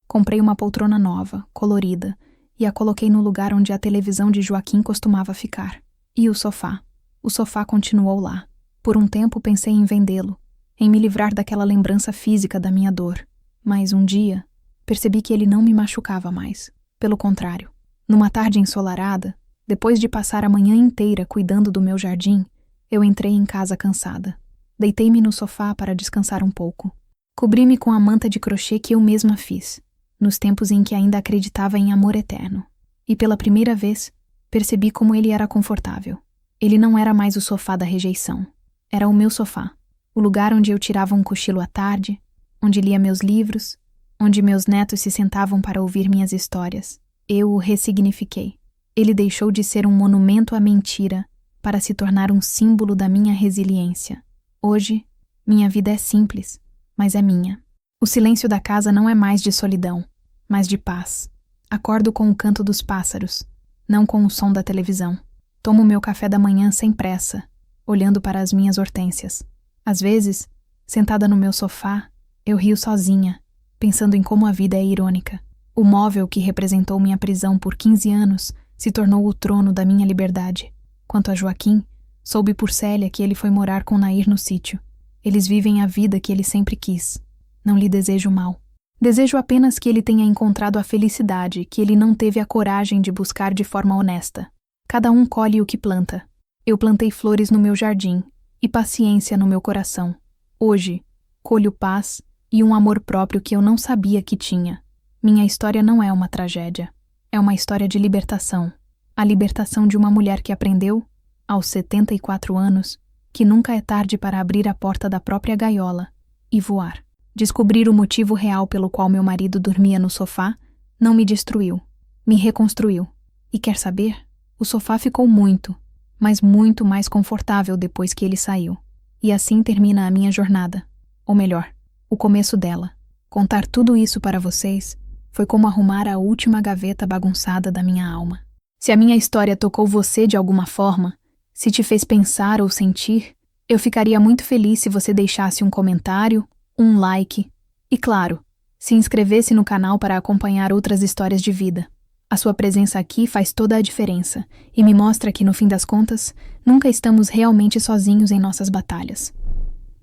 Comprei uma poltrona nova, colorida, e a coloquei no lugar onde a televisão de Joaquim costumava ficar. E o sofá. O sofá continuou lá. Por um tempo pensei em vendê-lo, em me livrar daquela lembrança física da minha dor. Mas um dia, percebi que ele não me machucava mais. Pelo contrário. Numa tarde ensolarada, depois de passar a manhã inteira cuidando do meu jardim, eu entrei em casa cansada. Deitei-me no sofá para descansar um pouco. Cobri-me com a manta de crochê que eu mesma fiz, nos tempos em que ainda acreditava em amor eterno. E pela primeira vez, percebi como ele era confortável. Ele não era mais o sofá da rejeição. Era o meu sofá, o lugar onde eu tirava um cochilo à tarde, onde lia meus livros, onde meus netos se sentavam para ouvir minhas histórias. Eu o ressignifiquei. Ele deixou de ser um monumento à mentira para se tornar um símbolo da minha resiliência. Hoje, minha vida é simples, mas é minha. O silêncio da casa não é mais de solidão, mas de paz. Acordo com o canto dos pássaros, não com o som da televisão. Tomo meu café da manhã sem pressa, olhando para as minhas hortênsias. Às vezes, sentada no meu sofá, eu rio sozinha, pensando em como a vida é irônica. O móvel que representou minha prisão por 15 anos se tornou o trono da minha liberdade. Quanto a Joaquim, soube por Célia que ele foi morar com Nair no sítio. Eles vivem a vida que ele sempre quis. Não lhe desejo mal. Desejo apenas que ele tenha encontrado a felicidade que ele não teve a coragem de buscar de forma honesta. Cada um colhe o que planta. Eu plantei flores no meu jardim e paciência no meu coração. Hoje, colho paz e um amor próprio que eu não sabia que tinha. Minha história não é uma tragédia. É uma história de libertação. A libertação de uma mulher que aprendeu, aos 74 anos, que nunca é tarde para abrir a porta da própria gaiola e voar. Descobrir o motivo real pelo qual meu marido dormia no sofá não me destruiu, me reconstruiu. E quer saber? O sofá ficou muito, mas muito mais confortável depois que ele saiu. E assim termina a minha jornada. Ou melhor, o começo dela. Contar tudo isso para vocês foi como arrumar a última gaveta bagunçada da minha alma. Se a minha história tocou você de alguma forma, se te fez pensar ou sentir, eu ficaria muito feliz se você deixasse um comentário, um like e, claro, se inscrevesse no canal para acompanhar outras histórias de vida. A sua presença aqui faz toda a diferença e me mostra que, no fim das contas, nunca estamos realmente sozinhos em nossas batalhas.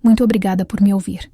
Muito obrigada por me ouvir.